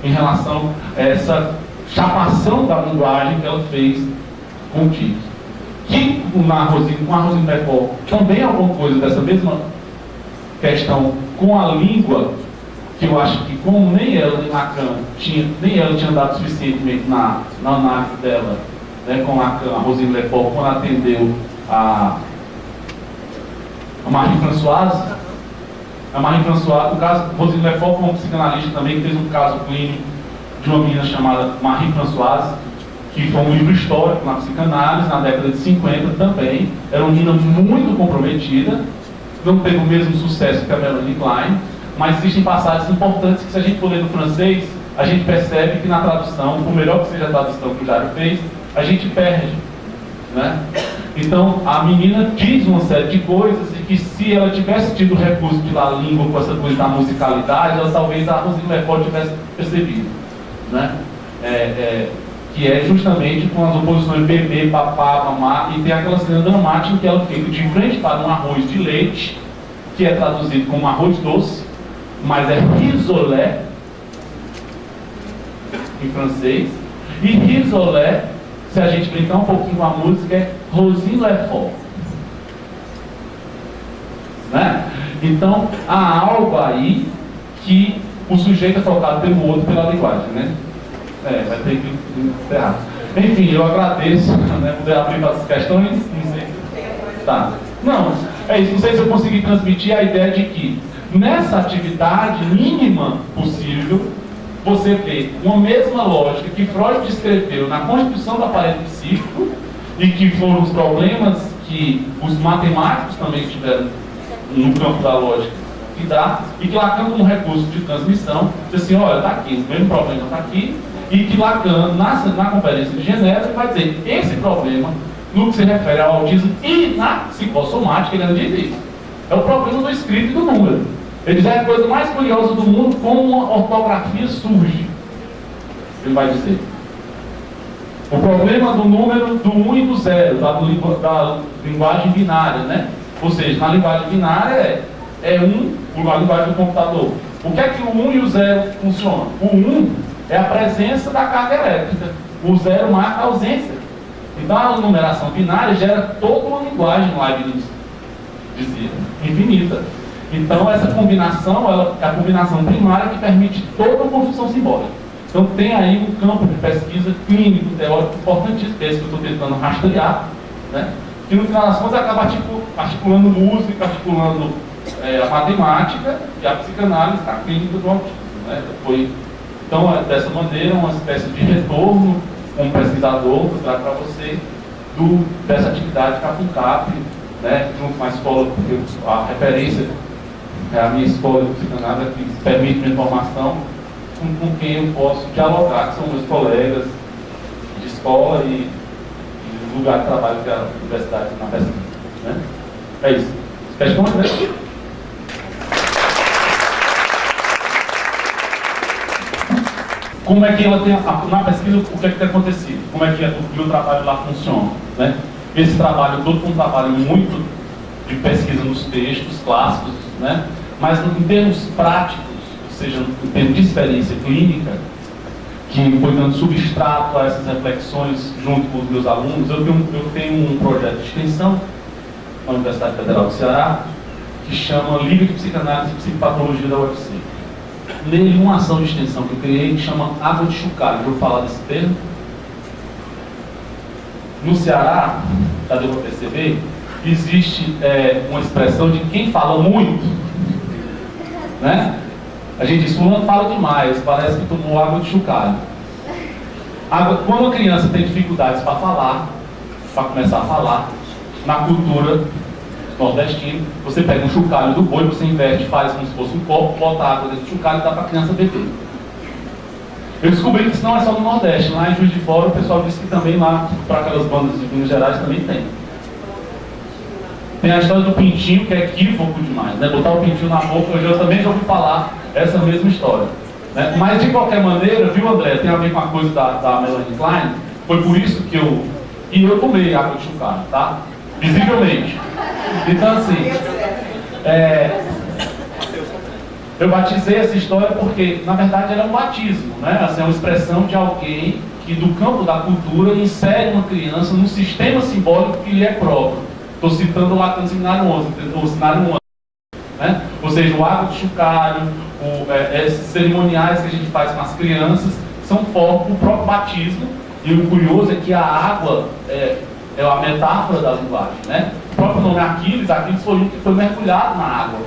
em relação a essa chapação da linguagem que ela fez com o Tite. Que com a Rosine Bacon também é alguma coisa dessa mesma questão com a língua, que eu acho que como nem ela nem Lacan tinha dado suficientemente na análise dela, né, com Lacan, a Rosine Bacon, quando atendeu a Marie-Françoise. A Marie-Françoise, no caso, Rosine Lefort foi um psicanalista também, que fez um caso clínico de uma menina chamada Marie-Françoise, que foi um livro histórico na psicanálise, na década de 50 também. Era uma menina muito comprometida, não teve o mesmo sucesso que a Melanie Klein, mas existem passagens importantes que, se a gente for ler no francês, a gente percebe que na tradução, por melhor que seja a tradução que o Jário fez, a gente perde, né? Então, a menina diz uma série de coisas e que, se ela tivesse tido o recurso de lá língua com essa coisa da musicalidade, ela talvez a Rosine Lefort tivesse percebido, né? Que é justamente com as oposições bebê, papá, mamá, e tem aquela cena dramática que ela fica de frente para um arroz de leite, que é traduzido como arroz doce, mas é risolé em francês, e risolé, se a gente brincar um pouquinho com a música, é Rosine Lefort, né? Então há algo aí que o sujeito é tocado pelo outro pela linguagem, né? Vai ter que encerrar. Enfim, eu agradeço, né? Poder abrir para as questões. Não sei. Tá. Não, é isso. Não sei se eu consegui transmitir a ideia de que nessa atividade mínima possível, você vê uma mesma lógica que Freud descreveu na constituição do aparelho psíquico, e que foram os problemas que os matemáticos também tiveram no campo da lógica que dá, e que Lacan, como recurso de transmissão, diz assim: olha, está aqui, o mesmo problema está aqui, e que Lacan, na Conferência de Genebra, vai dizer: esse problema, no que se refere ao autismo e na psicossomática, ele diz isso, é o problema do escrito e do número. Ele diz: é a coisa mais curiosa do mundo, como uma ortografia surge. Ele vai dizer: o problema do número do 1 e do 0, da linguagem binária, né? Ou seja, na linguagem binária é 1, a linguagem do computador. O que é que o 1 e o 0 funcionam? O 1 é a presença da carga elétrica, o 0 marca a ausência. Então a numeração binária gera toda uma linguagem, Leibniz dizia, infinita. Então essa combinação, é a combinação primária que permite toda a construção simbólica. Então tem aí um campo de pesquisa clínico, teórico importantíssimo, que é esse que eu estou tentando rastrear, né? Que no final das contas acaba articulando música, articulando a matemática e a psicanálise, a clínica do autismo, né? Então, dessa maneira, uma espécie de retorno, como pesquisador, que eu trago para vocês, dessa atividade CAPUNCAP, né? Junto com a escola, porque a referência é a minha escola de psicanálise, que permite uma informação com quem eu posso dialogar, que são meus colegas de escola e lugar de trabalho que é a universidade na pesquisa, né? É isso. Questões, né? Como é que ela tem, na pesquisa, o que é que tem acontecido? Como é que o trabalho lá funciona, né? Esse trabalho todo é um trabalho muito de pesquisa nos textos clássicos, né? Mas em termos práticos, ou seja, em termos de experiência clínica, que foi dando substrato a essas reflexões junto com os meus alunos, eu tenho um projeto de extensão na Universidade Federal do Ceará, que chama Livro de Psicanálise e Psicopatologia da UFC. Nele, uma ação de extensão que eu criei, que chama Água de Chucalho. Vou falar desse termo. No Ceará, já deu para perceber, existe uma expressão de quem fala muito, né? A gente diz: fulano fala demais, parece que tomou água de chocalho. Agora, quando a criança tem dificuldades para falar, para começar a falar, na cultura nordestina, você pega um chocalho do boi, você inverte, faz como se fosse um copo, bota água dentro do chocalho e dá para a criança beber. Eu descobri que isso não é só no Nordeste. Lá em Juiz de Fora, o pessoal disse que também lá, para aquelas bandas de Minas Gerais, também tem. Tem a história do pintinho, que é equívoco demais, né? Botar o pintinho na boca, eu também já ouvi falar essa mesma história. Né? Mas, de qualquer maneira, viu, André, tem a ver com a coisa da Melanie Klein. Foi por isso que eu tomei água de chocalho, tá? Visivelmente. Então, assim, eu batizei essa história porque, na verdade, era um batismo, né? Assim, é uma expressão de alguém que, do campo da cultura, insere uma criança num sistema simbólico que lhe é próprio. Estou citando lá no Seminário 11, o Seminário 11, né? Ou seja, o água de chocalho, esses cerimoniais que a gente faz com as crianças, são foco do próprio batismo. E o curioso é que a água é a metáfora da linguagem, né? O próprio nome Aquiles foi um que foi mergulhado na água,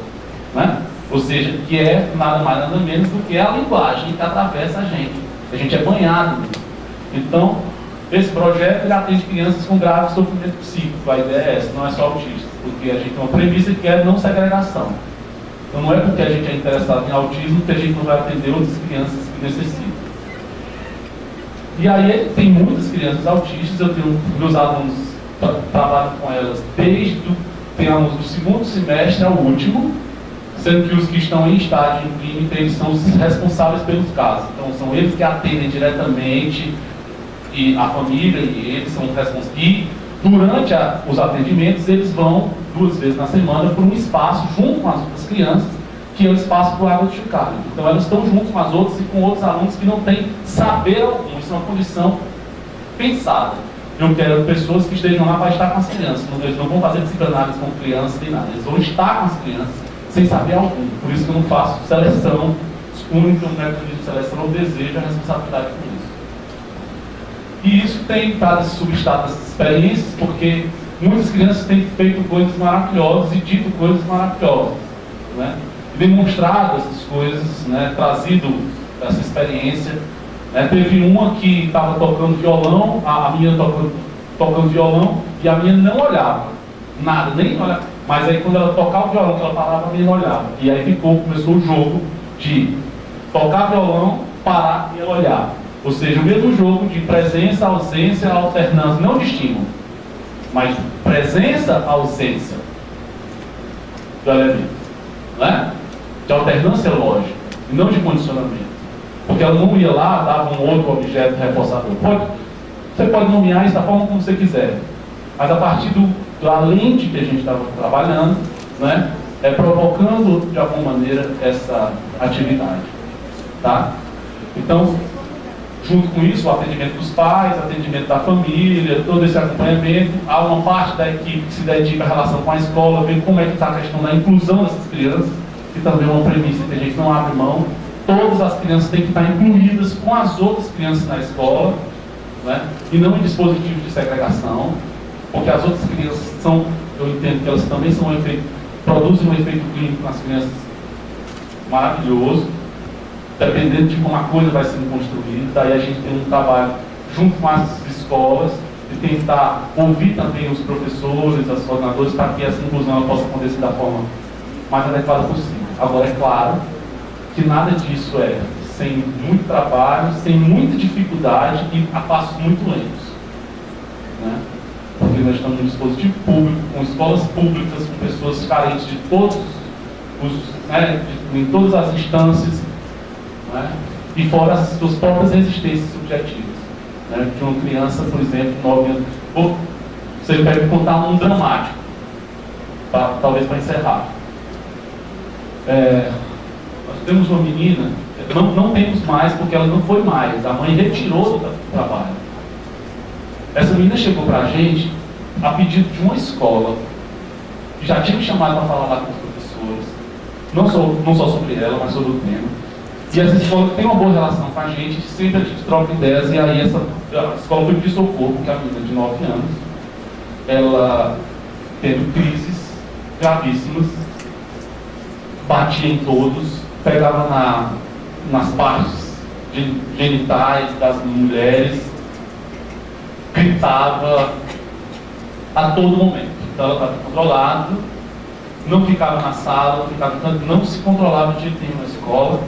né? Ou seja, que é nada mais nada menos do que a linguagem que atravessa a gente é banhado nisso. Então, esse projeto ele atende crianças com grave sofrimento psíquico. A ideia é essa, não é só autistas, porque a gente tem uma premissa que é não segregação. Então não é porque a gente é interessado em autismo que a gente não vai atender outras crianças que necessitam. E aí tem muitas crianças autistas, eu tenho meus alunos, trabalho com elas tem alunos do segundo semestre ao último, sendo que os que estão em estágio em clínica, eles são os responsáveis pelos casos. Então são eles que atendem diretamente, e a família, e eles são responsáveis. E durante os atendimentos, eles vão 2 vezes na semana para um espaço junto com as outras crianças, que é o espaço para água de chocalho. Então elas estão junto com as outras e com outros alunos que não têm saber algum. Isso é uma condição pensada. Eu quero pessoas que estejam lá para estar com as crianças. Eles não vão fazer psicanálise com crianças nem nada. Eles vão estar com as crianças sem saber algum. Por isso que eu não faço seleção. O único método de seleção é o desejo e a responsabilidade por isso. E isso tem estado substado essas experiências, porque muitas crianças têm feito coisas maravilhosas e dito coisas maravilhosas, né? E demonstrado essas coisas, né? Trazido essa experiência. Teve uma que estava tocando violão, a menina tocando violão, e a menina não olhava, nada, nem olhava. Mas aí quando ela tocava o violão, que ela parava, a menina olhava. E aí começou o jogo de tocar violão, parar e ela olhar. Ou seja, o mesmo jogo de presença, ausência, alternância, não de estímulo, mas presença, ausência do elemento, né? De alternância lógica, e não de condicionamento. Porque ela não ia lá, dava um outro objeto reforçador. Você pode nomear isso da forma como você quiser, mas a partir da lente que a gente estava trabalhando, né, provocando de alguma maneira essa atividade. Tá? Então, junto com isso, o atendimento dos pais, atendimento da família, todo esse acompanhamento, há uma parte da equipe que se dedica à relação com a escola, ver como é que está a questão da inclusão dessas crianças, que também é uma premissa que a gente não abre mão. Todas as crianças têm que estar incluídas com as outras crianças na escola, né? E não em dispositivos de segregação, porque as outras crianças eu entendo que elas também produzem um efeito clínico nas crianças maravilhoso, dependendo de como a coisa vai sendo construída. Daí a gente tem um trabalho junto com as escolas de tentar ouvir também os professores, as coordenadoras, para que essa inclusão ela possa acontecer da forma mais adequada possível. Agora, é claro que nada disso é sem muito trabalho, sem muita dificuldade e a passos muito lentos, né? Porque nós estamos num dispositivo público, com escolas públicas, com pessoas carentes de todos em todas as instâncias, né? E fora as suas próprias resistências subjetivas, né? De uma criança, por exemplo, 9 anos. Você pode contar um dramático, talvez para encerrar. Nós temos uma menina, não temos mais porque ela não foi mais, a mãe retirou do trabalho. Essa menina chegou para a gente a pedido de uma escola, que já tinha me chamado para falar lá com os professores, não só sobre ela, mas sobre o tema. E essa escola tem uma boa relação com a gente sempre troca ideias, e aí a escola foi pedir socorro, porque a menina de 9 anos, ela teve crises gravíssimas, batia em todos, pegava nas partes genitais das mulheres, gritava a todo momento. Então ela estava controlada, não ficava na sala, não se controlava de jeito nenhum na escola,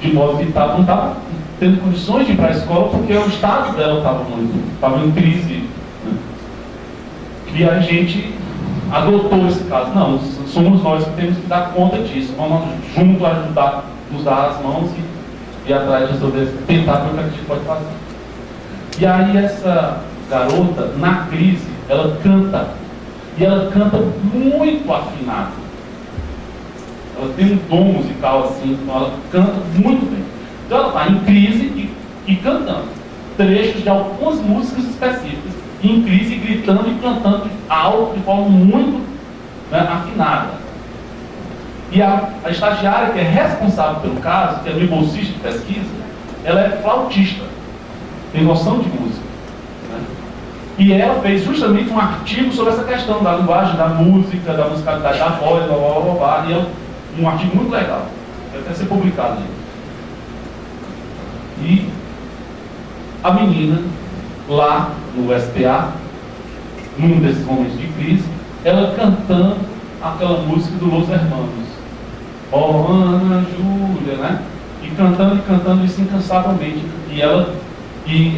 de modo que não estava tendo condições de ir para a escola porque o estado dela estava em crise, né? E a gente adotou esse caso. Não, somos nós que temos que dar conta disso. Vamos junto ajudar, nos dar as mãos e ir atrás de resolver, tentar ver o que a gente pode fazer. E aí essa garota, na crise, ela canta. E ela canta muito afinado. Ela tem um dom musical assim, então ela canta muito bem. Então ela está em crise e cantando trechos de algumas músicas específicas, em crise, gritando e cantando alto, de forma muito, né, afinada. E a estagiária que é responsável pelo caso, que é minha bolsista de pesquisa, ela é flautista, tem noção de música, né? E ela fez justamente um artigo sobre essa questão da linguagem, da música, da musicalidade da voz, blá, blá, blá, blá, e é um artigo muito legal, vai até ser publicado aí. E a menina, lá no SPA, num desses momentos de crise, ela cantando aquela música do Los Hermanos, ó Ana Júlia, né? E cantando isso incansavelmente. E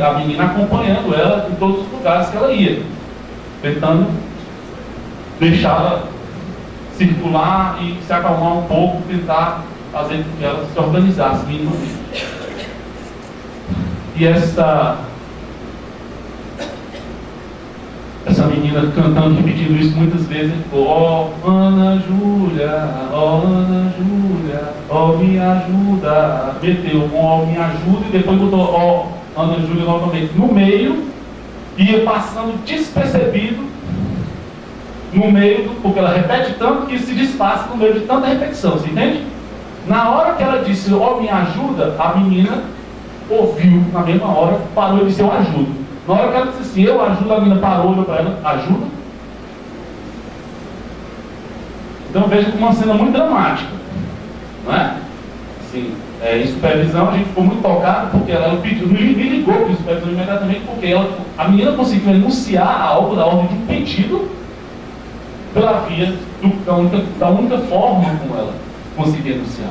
a menina acompanhando ela em todos os lugares que ela ia, tentando deixá-la circular e se acalmar um pouco, tentar fazer com que ela se organizasse minimamente. E essa menina cantando, repetindo isso muitas vezes, ó Ana Júlia, ó me ajuda, meteu um ó me ajuda e depois botou ó Ana Júlia novamente no meio, ia passando despercebido no meio, porque ela repete tanto que isso se disfarça no meio de tanta repetição, você entende? Na hora que ela disse ó me ajuda, a menina ouviu na mesma hora, parou e disse eu ajudo. Na hora que ela disse assim, eu ajudo, a menina parou, olhou para ela, ajuda? Então veja como uma cena muito dramática, não é? Assim, em supervisão a gente ficou muito tocado, porque ela pediu, me ligou para a supervisão imediatamente, porque a menina conseguiu enunciar algo da ordem de um pedido pela via da única forma como ela conseguia enunciar.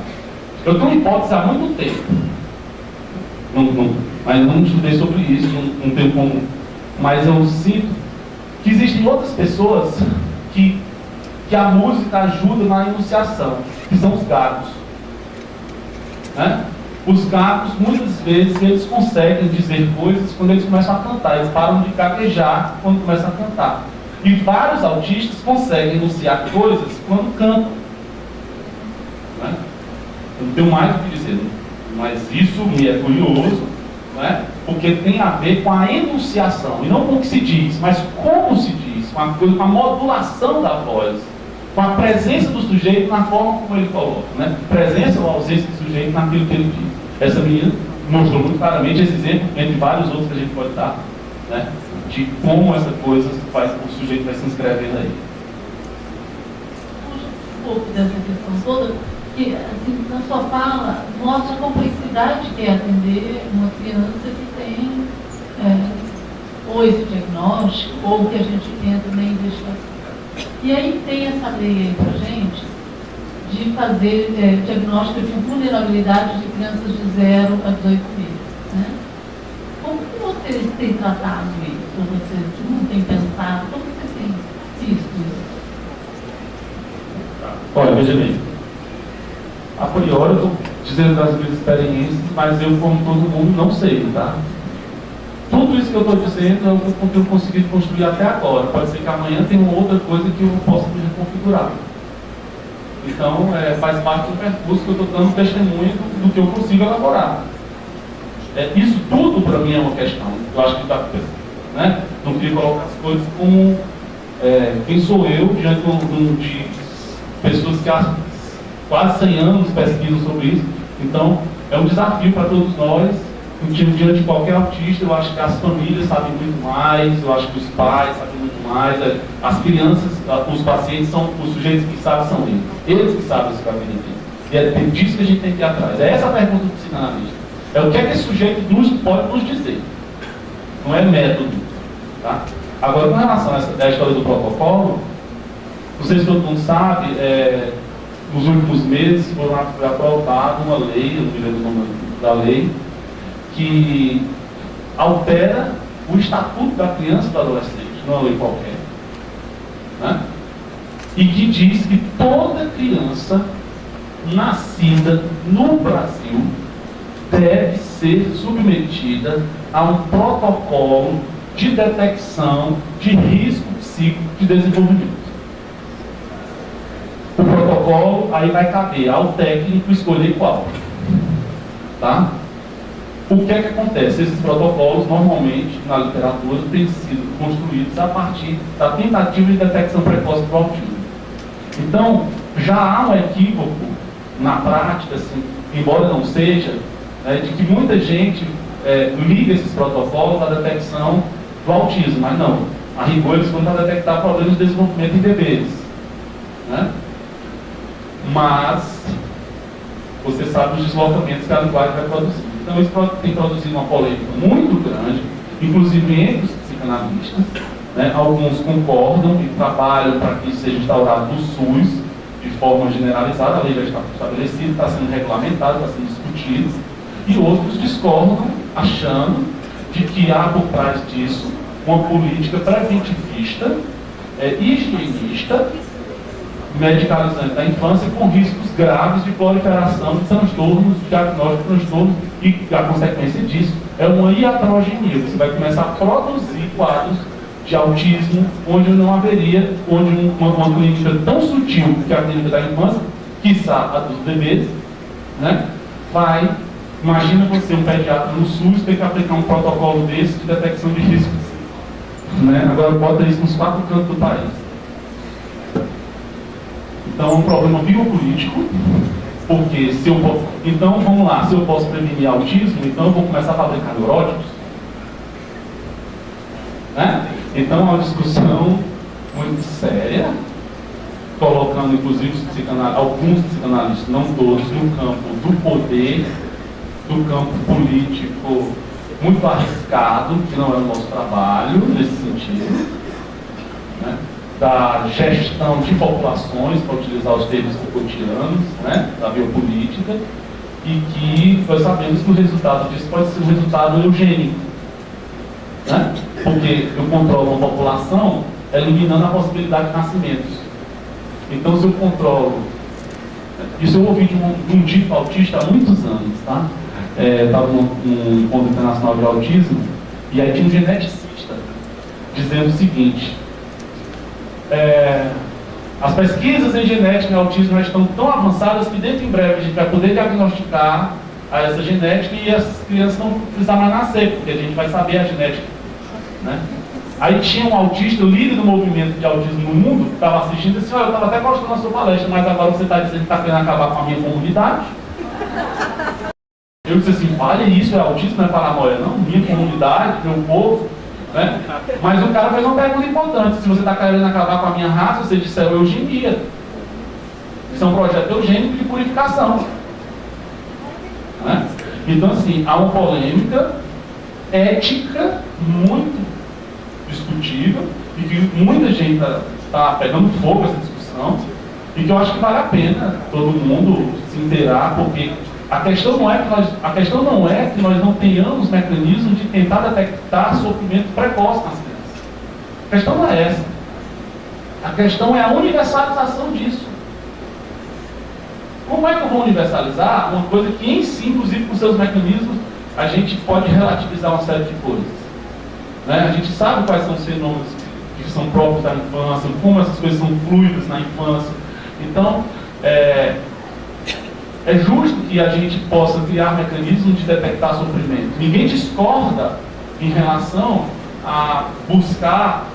Eu tenho uma hipótese há muito tempo, mas não estudei sobre isso, não tenho como. Mas eu sinto que existem outras pessoas que a música ajuda na enunciação, que são os gatos, né? Os gatos, muitas vezes, eles conseguem dizer coisas quando eles começam a cantar, eles param de gaguejar quando começam a cantar. E vários autistas conseguem enunciar coisas quando cantam, né? Eu não tenho mais o que dizer, mas isso me é curioso, não é? Porque tem a ver com a enunciação, e não com o que se diz, mas como se diz, com a modulação da voz, com a presença do sujeito na forma como ele coloca, né? Presença ou ausência do sujeito naquilo que ele diz. Essa menina mostrou muito claramente esse exemplo, entre vários outros que a gente pode dar, né? De como essa coisa faz, o sujeito vai se inscrevendo aí. Um pouco dessa questão toda, que assim, na sua fala mostra a complexidade que é atender uma criança que tem ou esse diagnóstico, ou que a gente tenta na investigação. E aí tem essa lei aí pra gente de fazer diagnóstico de vulnerabilidade de crianças de 0 a 18 meses, né? Como que vocês têm tratado isso? Ou vocês não têm pensado? Como que você tem visto isso? Olha, veja bem. A priori eu estou dizendo das minhas experiências, mas eu, como todo mundo, não sei, tá? Tudo isso que eu estou dizendo é o que eu tenho conseguido construir até agora. Pode ser que amanhã tenha uma outra coisa que eu possa me reconfigurar. Então, faz parte do percurso que eu estou dando testemunho do que eu consigo elaborar. Isso tudo, para mim, é uma questão. Eu acho que está, né? Não queria colocar as coisas como quem sou eu diante de pessoas que há quase 100 anos pesquisam sobre isso. Então, é um desafio para todos nós. Diante de qualquer autista, eu acho que as famílias sabem muito mais, eu acho que os pais sabem muito mais, as crianças, os pacientes são os sujeitos que sabem, são eles que sabem isso para a vida deles. E é disso que a gente tem que ir atrás. É essa a pergunta do psicanalista. É o que é que esse sujeito pode nos dizer. Não é método. Tá? Agora, com relação a essa história do protocolo, não sei se todo mundo sabe, nos últimos meses foi aprovada uma lei, eu não me lembro o nome da lei, que altera o estatuto da criança e do adolescente, não é uma lei qualquer. Né? E que diz que toda criança nascida no Brasil deve ser submetida a um protocolo de detecção de risco psíquico de desenvolvimento. O protocolo aí vai caber ao técnico escolher qual. Tá? O que é que acontece? Esses protocolos, normalmente, na literatura, têm sido construídos a partir da tentativa de detecção precoce do autismo. Então, já há um equívoco na prática, assim, embora não seja, de que muita gente liga esses protocolos à detecção do autismo, mas não. A rigor, eles vão para detectar problemas de desenvolvimento em bebês. Né? Mas, você sabe os deslocamentos que a linguagem vai produzir. Então, isso tem produzido uma polêmica muito grande, inclusive entre os psicanalistas. Né? Alguns concordam e trabalham para que isso seja instaurado no SUS de forma generalizada, a lei já está estabelecida, está sendo regulamentado, está sendo discutido, e outros discordam, achando de que há por trás disso uma política preventivista, higienista, medicalizante da infância, com riscos graves de proliferação de transtornos, diagnóstico de transtornos, e a consequência disso é uma iatrogenia. Você vai começar a produzir quadros de autismo onde não haveria, onde uma clínica tão sutil que é a clínica da infância, quiçá a dos bebês, né, imagina você, um pediatra no SUS, ter que aplicar um protocolo desse de detecção de riscos. Né? Agora bota isso nos 4 cantos do país. Então é um problema biopolítico, porque então vamos lá, se eu posso prevenir autismo, então eu vou começar a fabricar neuróticos. Né? Então é uma discussão muito séria, colocando inclusive alguns psicanalistas, não todos, no campo do poder, do campo político muito arriscado, que não é o nosso trabalho nesse sentido, né? Da gestão de populações, para utilizar os termos Foucaultianos, né? Da biopolítica, e que nós sabemos que o resultado disso pode ser um resultado eugênico, né? Porque eu controlo uma população eliminando a possibilidade de nascimentos. Então, se eu controlo... Isso eu ouvi de um dito autista há muitos anos, tá? Estava num encontro internacional de autismo, e aí tinha um geneticista dizendo o seguinte: as pesquisas em genética e autismo já estão tão avançadas que dentro em breve a gente vai poder diagnosticar essa genética e essas crianças não precisar mais nascer, porque a gente vai saber a genética. Né? Aí tinha um autista, o líder do movimento de autismo no mundo, que estava assistindo e disse: olha, eu estava até gostando da sua palestra, mas agora você está dizendo que está querendo acabar com a minha comunidade. Eu disse assim: olha, isso é autismo, não é paranoia, não? Minha comunidade, meu povo. Né? Mas o cara fez uma pergunta importante: se você está querendo acabar com a minha raça, você disse eugenia. Isso é um projeto eugênico de purificação. Né? Então, assim, há uma polêmica ética muito discutível e que muita gente está pegando fogo essa discussão, e que eu acho que vale a pena todo mundo se inteirar, porque a questão não é que nós não tenhamos mecanismos de tentar detectar sofrimento precoce nas crianças. A questão não é essa. A questão é a universalização disso. Como é que eu vou universalizar uma coisa que em si, inclusive com seus mecanismos, a gente pode relativizar uma série de coisas? Né? A gente sabe quais são os fenômenos que são próprios da infância, como essas coisas são fluidas na infância. Então, é justo que a gente possa criar mecanismos de detectar sofrimento. Ninguém discorda em relação a buscar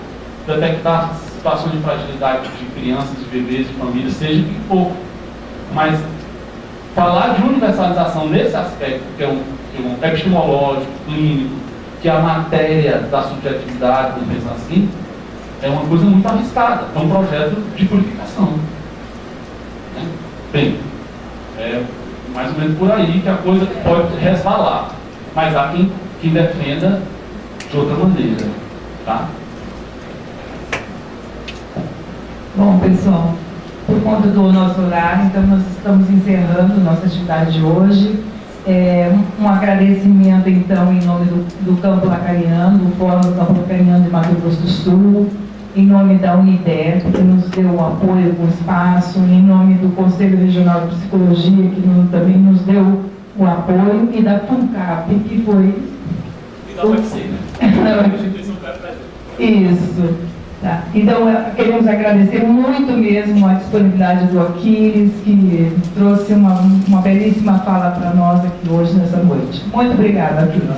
detectar situações de fragilidade de crianças, de bebês, de famílias, seja o que for. Mas falar de universalização nesse aspecto, que é um epistemológico, clínico, que é a matéria da subjetividade, vamos pensar assim, é uma coisa muito arriscada. É um projeto de purificação. Né? Bem, Mais ou menos por aí que a coisa pode resvalar. Mas há quem defenda de outra maneira. Tá? Bom, pessoal, por conta do nosso horário, então nós estamos encerrando nossa atividade de hoje. Um agradecimento, então, em nome do Campo Lacaniano, do Fórum do Campo Lacaniano de Mato Grosso do Sul, em nome da Unidep, que nos deu o apoio com o espaço, em nome do Conselho Regional de Psicologia, que também nos deu o apoio, e da FUNCAP, que foi... E da UFC, né? Isso. Tá. Então, queremos agradecer muito mesmo a disponibilidade do Aquiles, que trouxe uma belíssima fala para nós aqui hoje, nessa noite. Muito obrigada, Aquiles.